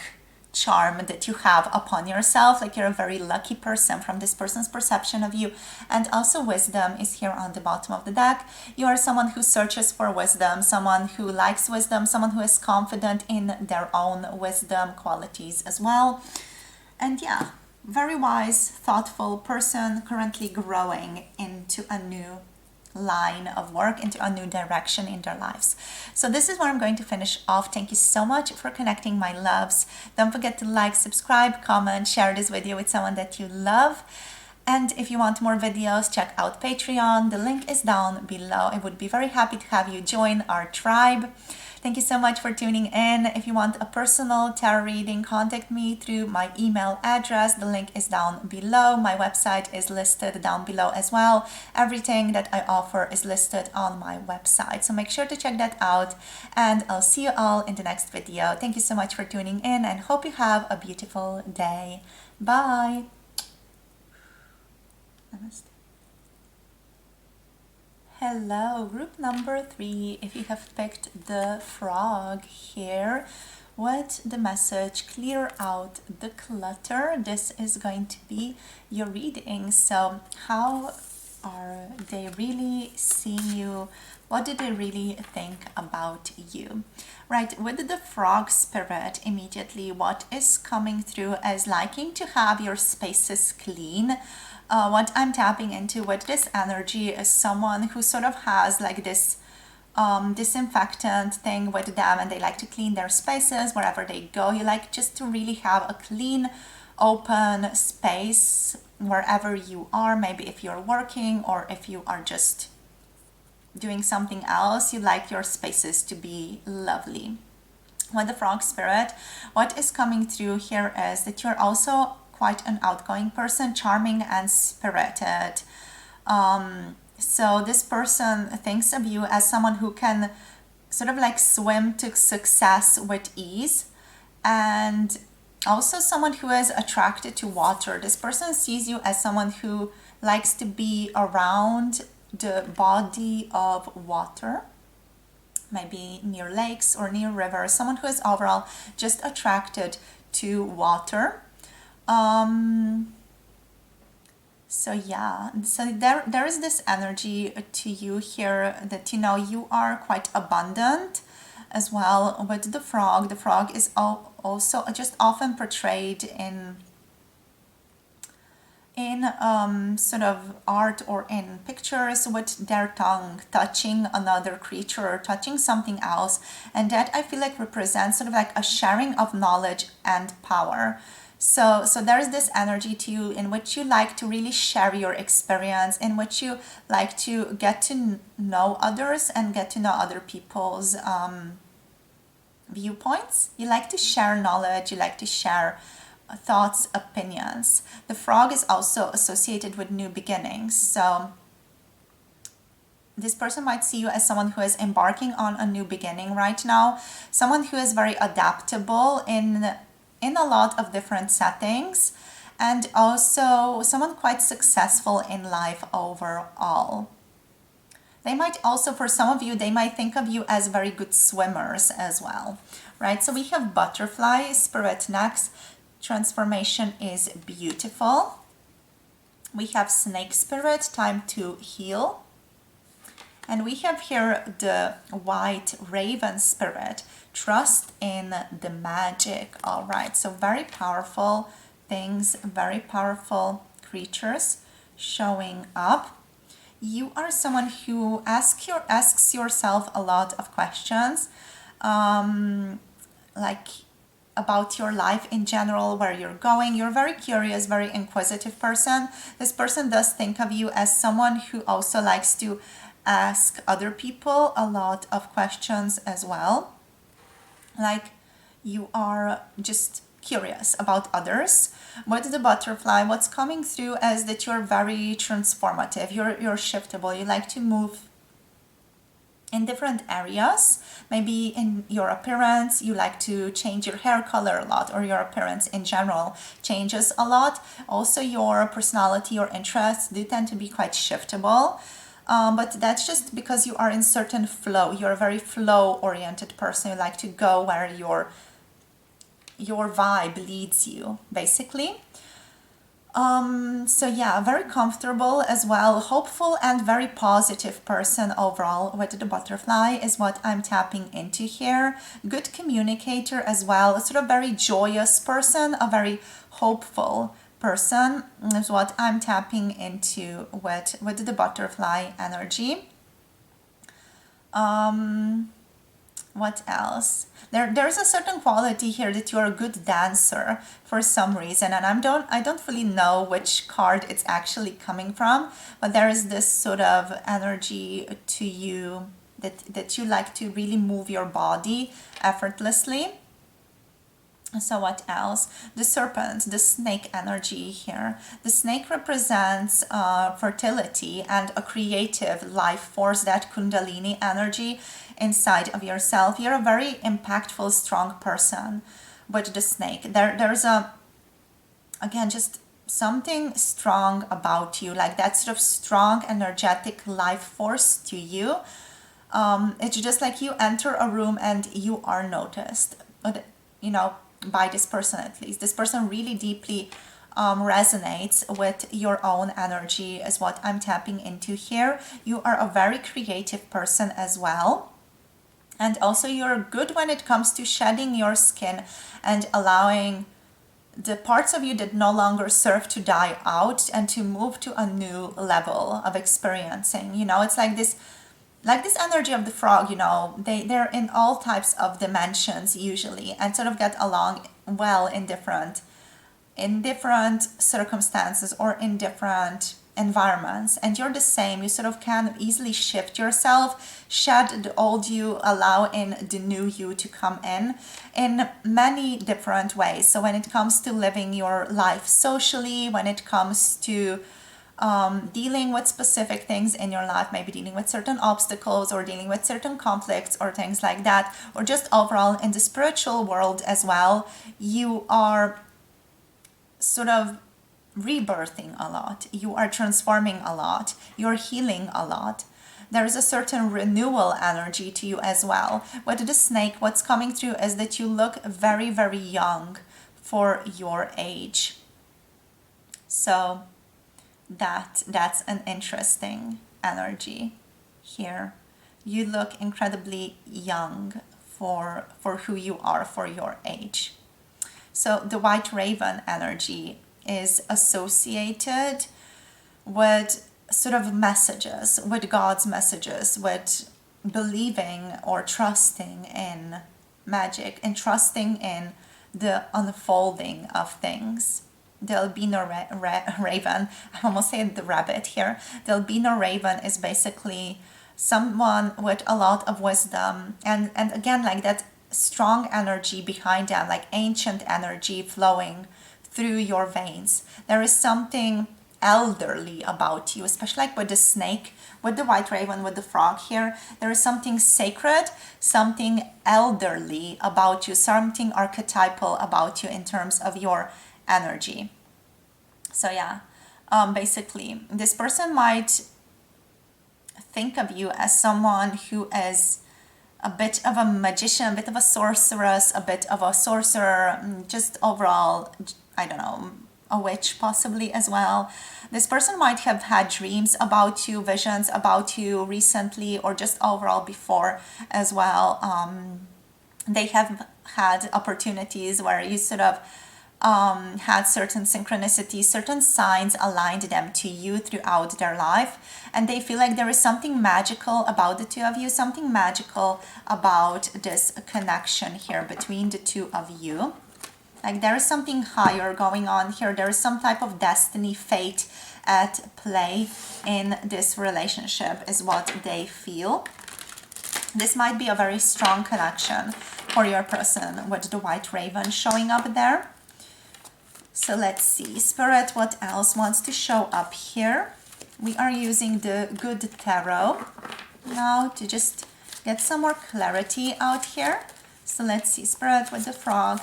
charm that you have upon yourself, like you're a very lucky person from this person's perception of you. And also wisdom is here on the bottom of the deck. You are someone who searches for wisdom, someone who likes wisdom, someone who is confident in their own wisdom qualities as well. And yeah, very wise, thoughtful person, currently growing into a new line of work, into a new direction in their lives. So this is where I'm going to finish off. Thank you so much for connecting, my loves. Don't forget to like, subscribe, comment, share this video with someone that you love. And if you want more videos, check out Patreon. The link is down below. I would be very happy to have you join our tribe. Thank you so much for tuning in. If you want a personal tarot reading, contact me through my email address. The link is down below. My website is listed down below as well. Everything that I offer is listed on my website. So make sure to check that out. And I'll see you all in the next video. Thank you so much for tuning in and hope you have a beautiful day. Bye. Namaste. Hello, group number 3. If you have picked the frog here, with the message clear out the clutter, this is going to be your reading. So how are they really seeing you? What do they really think about you? Right, with the frog spirit, immediately what is coming through is liking to have your spaces clean. What I'm tapping into with this energy is someone who sort of has like this disinfectant thing with them, and they like to clean their spaces wherever they go. You like just to really have a clean, open space wherever you are. Maybe if you're working or if you are just doing something else, you like your spaces to be lovely. With the frog spirit, what is coming through here is that you're also quite an outgoing person, charming and spirited. So this person thinks of you as someone who can sort of like swim to success with ease, and also someone who is attracted to water. This person sees you as someone who likes to be around the body of water, maybe near lakes or near rivers, someone who is overall just attracted to water. So yeah, so there is this energy to you here that, you are quite abundant as well. With the frog is also just often portrayed in in sort of art or in pictures with their tongue touching another creature or touching something else, and that I feel like represents sort of like a sharing of knowledge and power. So there's this energy to you in which you like to really share your experience, in which you like to get to know others and get to know other people's viewpoints. You like to share knowledge, you like to share thoughts, opinions. The frog is also associated with new beginnings. So this person might see you as someone who is embarking on a new beginning right now, someone who is very adaptable in a lot of different settings, and also someone quite successful in life overall. They might also, for some of you, they might think of you as very good swimmers as well, right? So we have butterfly spirit next. Transformation is beautiful. We have snake spirit, time to heal. And we have here the white raven spirit, trust in the magic. All right, so very powerful things, very powerful creatures showing up. You are someone who asks yourself a lot of questions, like about your life in general, where you're going. You're a very curious, very inquisitive person. This person does think of you as someone who also likes to ask other people a lot of questions as well. Like you are just curious about others. With the butterfly, what's coming through is that you're very transformative. You're shiftable. You like to move in different areas. Maybe in your appearance, you like to change your hair color a lot, or your appearance in general changes a lot. Also, your personality or interests do tend to be quite shiftable. But that's just because you are in certain flow. You're a very flow-oriented person. You like to go where your vibe leads you, basically. So yeah, very comfortable as well, hopeful and very positive person overall with the butterfly is what I'm tapping into here. Good communicator as well, a sort of very joyous person, a very hopeful person is what I'm tapping into with the butterfly energy. What else? There's a certain quality here that you're a good dancer for some reason, and I don't fully know which card it's actually coming from, but there is this sort of energy to you that you like to really move your body effortlessly. So what else? The serpent, the snake energy here. The snake represents fertility and a creative life force, that kundalini energy inside of yourself. You're a very impactful, strong person with the snake. There's again, just something strong about you, like that sort of strong, energetic life force to you. It's just like you enter a room and you are noticed. But, by this person at least. This person really deeply resonates with your own energy is what I'm tapping into here. You are a very creative person as well. And also you're good when it comes to shedding your skin and allowing the parts of you that no longer serve to die out and to move to a new level of experiencing. It's like this energy of the frog, they're in all types of dimensions usually and sort of get along well in different circumstances or in different environments. And you're the same. You sort of can easily shift yourself, shed the old you, allow in the new you to come in many different ways. So when it comes to living your life socially, when it comes to dealing with specific things in your life, maybe dealing with certain obstacles or dealing with certain conflicts or things like that, or just overall in the spiritual world as well, you are sort of rebirthing a lot, you are transforming a lot, you're healing a lot. There is a certain renewal energy to you as well. With the snake, what's coming through is that you look very, very young for your age. So that's an interesting energy here. You look incredibly young for who you are for your age. So the white raven energy is associated with sort of messages, with God's messages, with believing or trusting in magic and trusting in the unfolding of things. The albino raven, I almost said the rabbit here. The albino raven is basically someone with a lot of wisdom and again, like that strong energy behind them, like ancient energy flowing through your veins. There is something elderly about you, especially like with the snake, with the white raven, with the frog here. There is something sacred, something elderly about you, something archetypal about you in terms of your energy. So yeah, basically this person might think of you as someone who is a bit of a magician, a bit of a sorceress, a bit of a sorcerer, just overall, I don't know, a witch possibly as well. This person might have had dreams about you, visions about you recently, or just overall before as well. They have had opportunities where you sort of had certain synchronicities, certain signs aligned them to you throughout their life, and they feel like there is something magical about the two of you, something magical about this connection here between the two of you. Like there is something higher going on here. There is some type of destiny, fate at play in this relationship is what they feel. This might be a very strong connection for your person with the white raven showing up there. So let's see, Spirit, what else wants to show up here? We are using the Good Tarot now to just get some more clarity out here. So let's see, Spirit with the frog.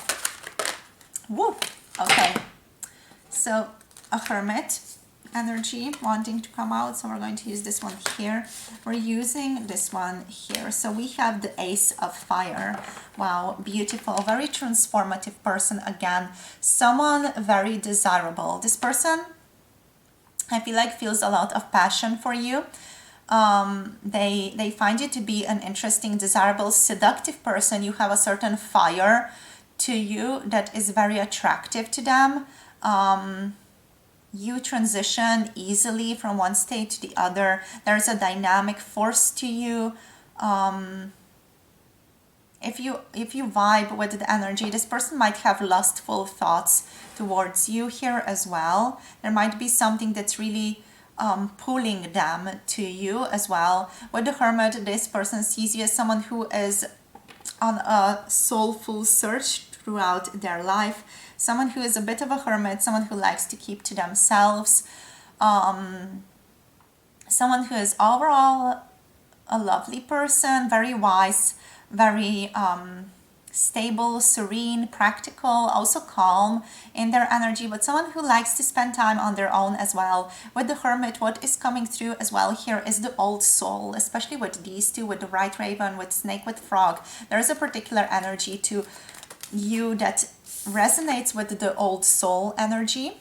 Woo! Okay, so a hermit energy wanting to come out, so we're going to use this one here. We're using this one here. So we have the Ace of Fire. Wow, beautiful, very transformative person again, someone very desirable. This person, I feel like, feels a lot of passion for you. They find you to be an interesting, desirable, seductive person. You have a certain fire to you that is very attractive to them. You transition easily from one state to the other. There's a dynamic force to you. If you vibe with the energy, this person might have lustful thoughts towards you here as well. There might be something that's really pulling them to you as well. With the Hermit, this person sees you as someone who is on a soulful search throughout their life. Someone who is a bit of a hermit, someone who likes to keep to themselves, someone who is overall a lovely person, very wise, very stable, serene, practical, also calm in their energy, but someone who likes to spend time on their own as well. With the Hermit, what is coming through as well here is the old soul, especially with these two, with the White Raven, with Snake, with Frog. There is a particular energy to you that resonates with the old soul energy.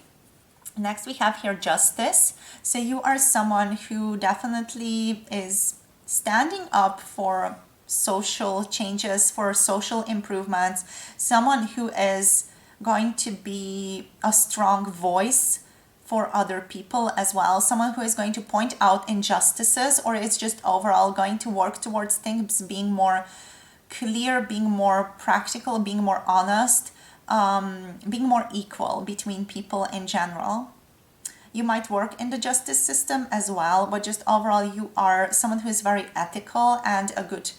Next we have here Justice. So you are someone who definitely is standing up for social changes, for social improvements, someone who is going to be a strong voice for other people as well, someone who is going to point out injustices, or is just overall going to work towards things being more clear, being more practical, being more honest, being more equal between people in general. You might work in the justice system as well, but just overall you are someone who is very ethical and a good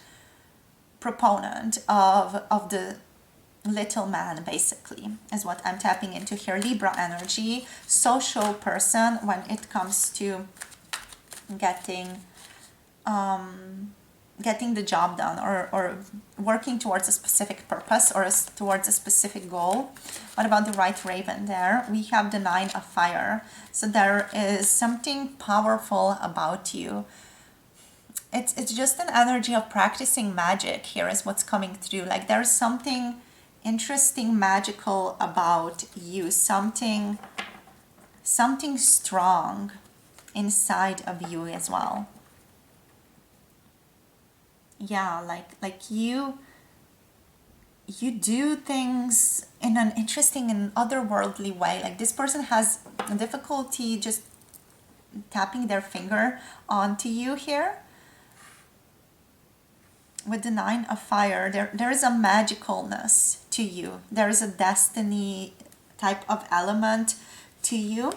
proponent of the little man, basically, is what I'm tapping into here. Libra energy, social person when it comes to getting the job done, or working towards a specific purpose, or towards a specific goal. What about the White Raven there? We have the Nine of Fire. So there is something powerful about you. It's just an energy of practicing magic here is what's coming through. Like there's something interesting, magical about you, something strong inside of you as well. Yeah, like you you do things in an interesting and otherworldly way. Like this person has difficulty just tapping their finger onto you here. With the Nine of Fire, there is a magicalness to you. There is a destiny type of element to you.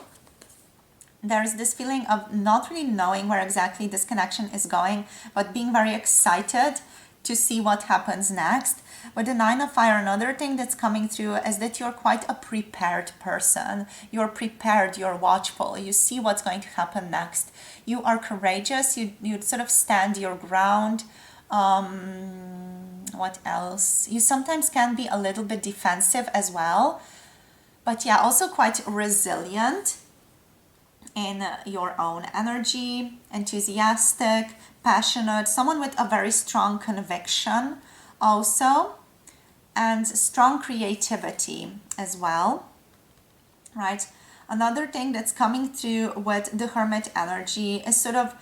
There is this feeling of not really knowing where exactly this connection is going, but being very excited to see what happens next. With the Nine of Fire, another thing that's coming through is that you're quite a prepared person. You're prepared, you're watchful, you see what's going to happen next. You are courageous, you sort of stand your ground. What else? You sometimes can be a little bit defensive as well. But yeah, also quite resilient in your own energy, enthusiastic, passionate, someone with a very strong conviction also, and strong creativity as well, right? Another thing that's coming through with the Hermit energy is sort of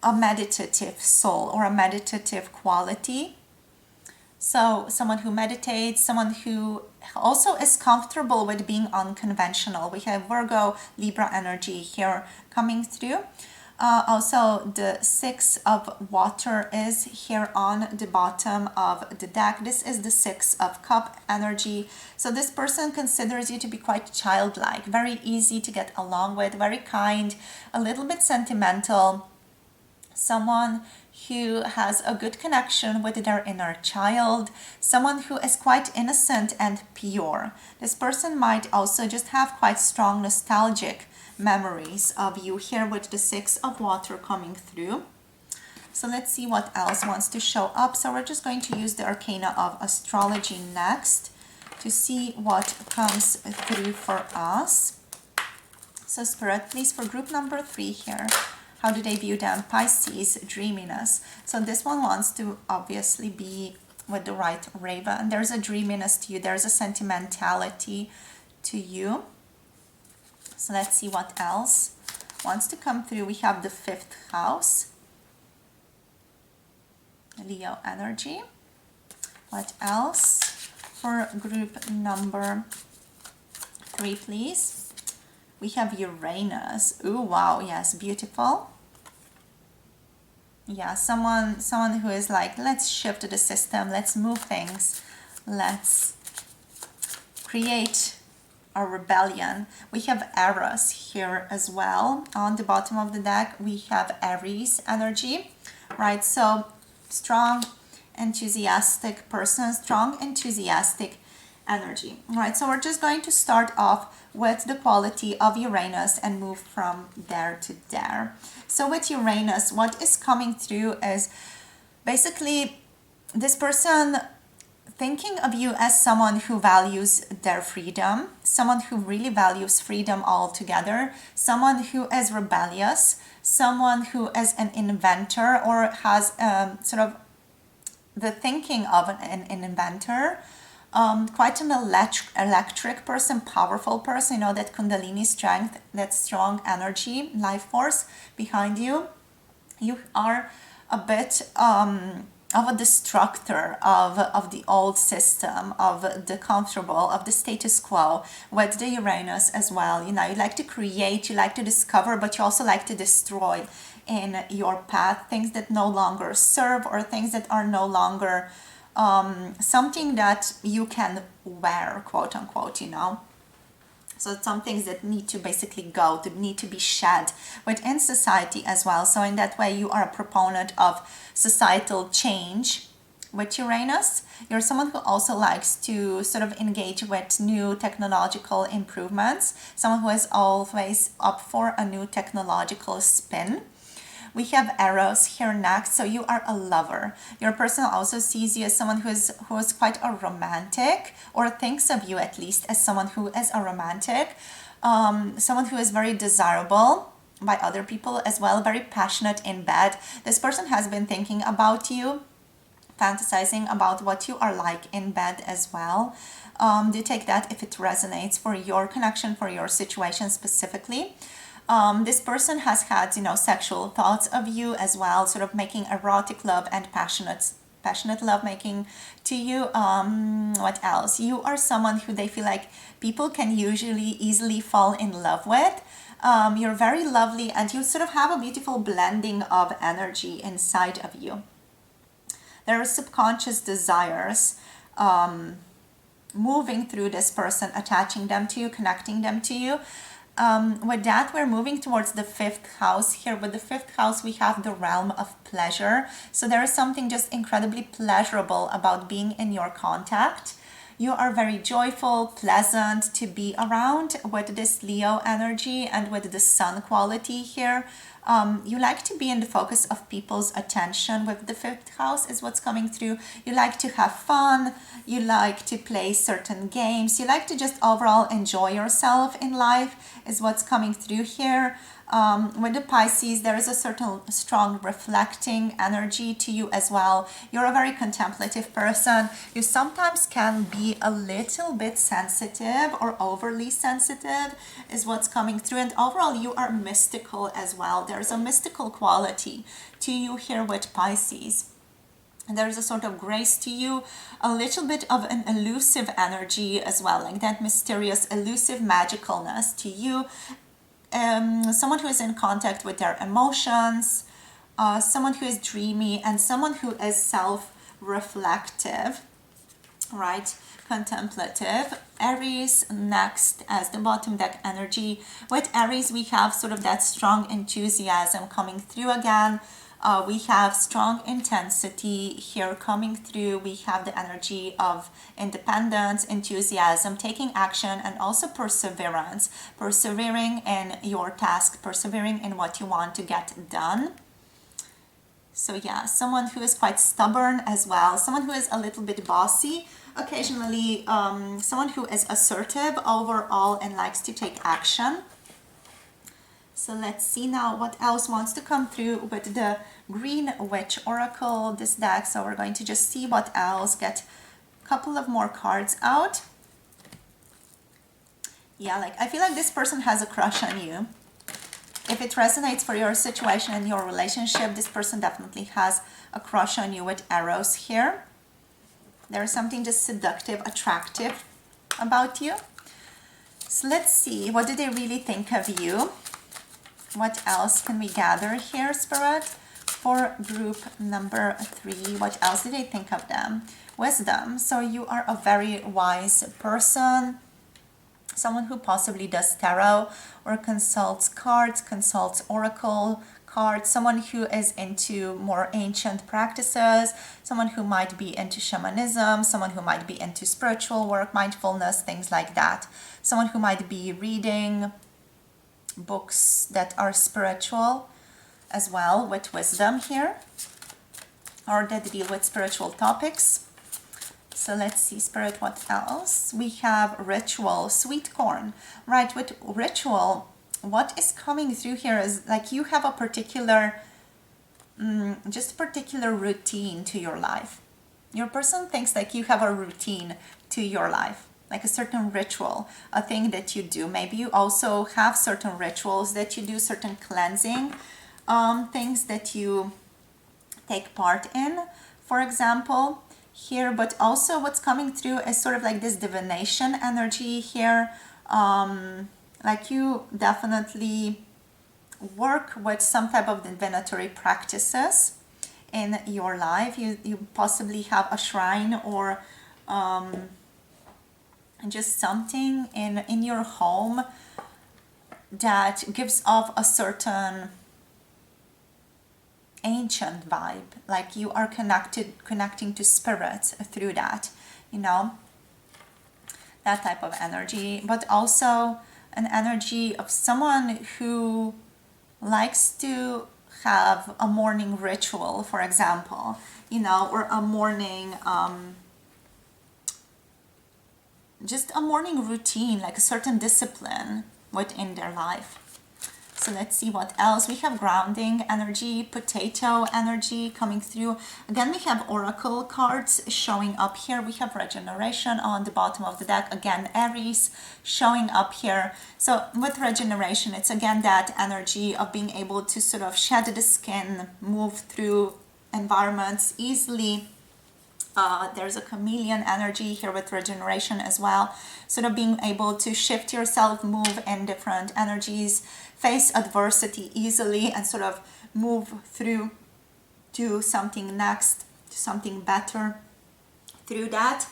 a meditative soul or a meditative quality. So someone who meditates, someone who also is comfortable with being unconventional. We have Virgo, Libra energy here coming through. Also, the Six of Water is here on the bottom of the deck. This is the Six of Cup energy. So this person considers you to be quite childlike, very easy to get along with, very kind, a little bit sentimental. Someone who has a good connection with their inner child, someone who is quite innocent and pure. This person might also just have quite strong nostalgic memories of you here with the Six of Water coming through. So let's see what else wants to show up. So we're just going to use the Arcana of Astrology next to see what comes through for us. So Spirit, please, for group number 3 here. How do they view them? Pisces, dreaminess. So this one wants to obviously be with the right Raven. There's a dreaminess to you. There's a sentimentality to you. So let's see what else wants to come through. We have the 5th house. Leo energy. What else? For group number 3, please. We have Uranus. Ooh, wow. Yes, beautiful. Yeah, someone who is like, let's shift the system, let's move things, let's create a rebellion. We have Eros here as well. On the bottom of the deck, we have Aries energy, right? So strong, enthusiastic person, strong, enthusiastic energy. All right, so we're just going to start off with the quality of Uranus and move from there to there. So with Uranus, what is coming through is basically this person thinking of you as someone who values their freedom, someone who really values freedom altogether, someone who is rebellious, someone who is an inventor or has sort of the thinking of an inventor. Quite an electric person, powerful person, you know, that Kundalini strength, that strong energy, life force behind you. You are a bit of a destructor of the old system, of the comfortable, of the status quo, with the Uranus as well. You know, you like to create, you like to discover, but you also like to destroy in your path things that no longer serve or things that are no longer something that you can wear, quote unquote, you know. So some things that need to basically go, to need to be shed within society as well. So in that way, you are a proponent of societal change. With Uranus, you're someone who also likes to sort of engage with new technological improvements, someone who is always up for a new technological spin. We have Eros here next, so you are a lover. Your person also sees you as someone who is quite a romantic, or thinks of you at least as someone who is a romantic, someone who is very desirable by other people as well, very passionate in bed. This person has been thinking about you, fantasizing about what you are like in bed as well. Do take that if it resonates for your connection, for your situation specifically. This person has had, you know, sexual thoughts of you as well, sort of making erotic love and passionate passionate lovemaking to you. What else? You are someone who they feel like people can usually easily fall in love with. You're very lovely, and you sort of have a beautiful blending of energy inside of you. There are subconscious desires moving through this person, attaching them to you, connecting them to you. With that, we're moving towards the fifth house here. With the fifth house, we have the realm of pleasure. So there is something just incredibly pleasurable about being in your contact. You are very joyful, pleasant to be around with this Leo energy and with the sun quality here. You like to be in the focus of people's attention with the fifth house is what's coming through. You like to have fun. You like to play certain games. You like to just overall enjoy yourself in life is what's coming through here. With the Pisces, there is a certain strong reflecting energy to you as well. You're a very contemplative person. You sometimes can be a little bit sensitive or overly sensitive is what's coming through. And overall, you are mystical as well. There's a mystical quality to you here with Pisces. And there's a sort of grace to you, a little bit of an elusive energy as well, like that mysterious, elusive magicalness to you. Someone who is in contact with their emotions, someone who is dreamy, and someone who is self-reflective, right? Contemplative. Aries next as the bottom deck energy. With Aries, we have sort of that strong enthusiasm coming through again. We have strong intensity here coming through. We have the energy of independence, enthusiasm, taking action, and also perseverance. Persevering in your task, persevering in what you want to get done. So yeah, someone who is quite stubborn as well. Someone who is a little bit bossy. Occasionally, someone who is assertive overall and likes to take action. So let's see now what else wants to come through with the Green Witch Oracle, this deck. So we're going to just see what else, get a couple of more cards out. Yeah, like I feel like this person has a crush on you. If it resonates for your situation and your relationship, this person definitely has a crush on you with arrows here. There's something just seductive, attractive about you. So let's see, what do they really think of you? What else can we gather here, Spirit? For group number 3, what else do they think of them? Wisdom. So you are a very wise person. Someone who possibly does tarot or consults cards, consults oracle cards. Someone who is into more ancient practices. Someone who might be into shamanism. Someone who might be into spiritual work, mindfulness, things like that. Someone who might be reading books that are spiritual as well, with wisdom here, or that deal with spiritual topics. So let's see, Spirit, what else? We have ritual, sweet corn, right? With ritual, what is coming through here is like you have a particular, just a particular routine to your life. Your person thinks like you have a routine to your life, like a certain ritual, a thing that you do. Maybe you also have certain rituals that you do, certain cleansing things that you take part in, for example, here. But also what's coming through is sort of like this divination energy here. Like you definitely work with some type of divinatory practices in your life. You possibly have a shrine or just something in your home that gives off a certain ancient vibe, like you are connecting to spirits through that, you know, that type of energy. But also an energy of someone who likes to have a morning ritual, for example, you know, or a morning just a morning routine, like a certain discipline within their life. So let's see what else. We have grounding energy, potato energy coming through. Again, we have oracle cards showing up here. We have regeneration on the bottom of the deck. Again, Aries showing up here. So with regeneration, it's again that energy of being able to sort of shed the skin, move through environments easily, There's a chameleon energy here with regeneration as well. Sort of being able to shift yourself, move in different energies, face adversity easily, and sort of move through to something next, to something better through that.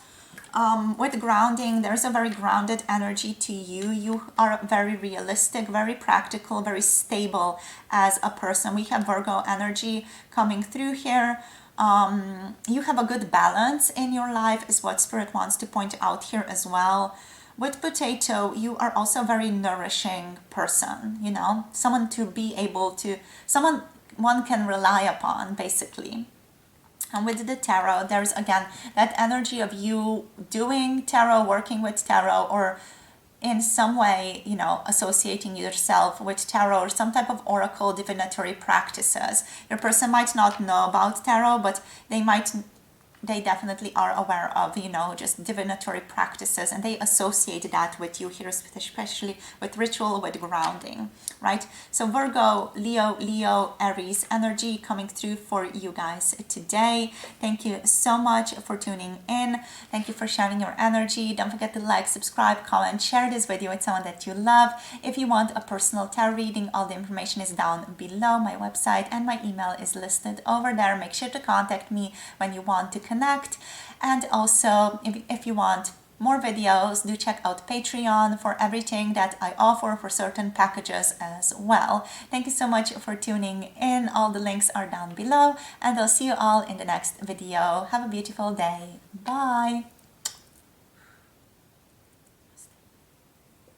With grounding, there's a very grounded energy to you. You are very realistic, very practical, very stable as a person. We have Virgo energy coming through here. You have a good balance in your life is what Spirit wants to point out here as well. With potato, you are also a very nourishing person, you know, someone to be able to, someone one can rely upon, basically. And with the tarot, there's again that energy of you doing tarot, working with tarot, or in some way, you know, associating yourself with tarot or some type of oracle divinatory practices. Your person might not know about tarot, but they definitely are aware of, you know, just divinatory practices, and they associate that with you here, especially with ritual, with grounding, right? So Virgo, Leo, Aries energy coming through for you guys today. Thank you so much for tuning in. Thank you for sharing your energy. Don't forget to like, subscribe, comment, share this video with someone that you love. If you want a personal tarot reading, all the information is down below. My website and my email is listed over there. Make sure to contact me when you want to connect. And also, if you want more videos, do check out Patreon for everything that I offer for certain packages as well. Thank you so much for tuning in. All the links are down below, and I'll see you all in the next video. Have a beautiful day. Bye.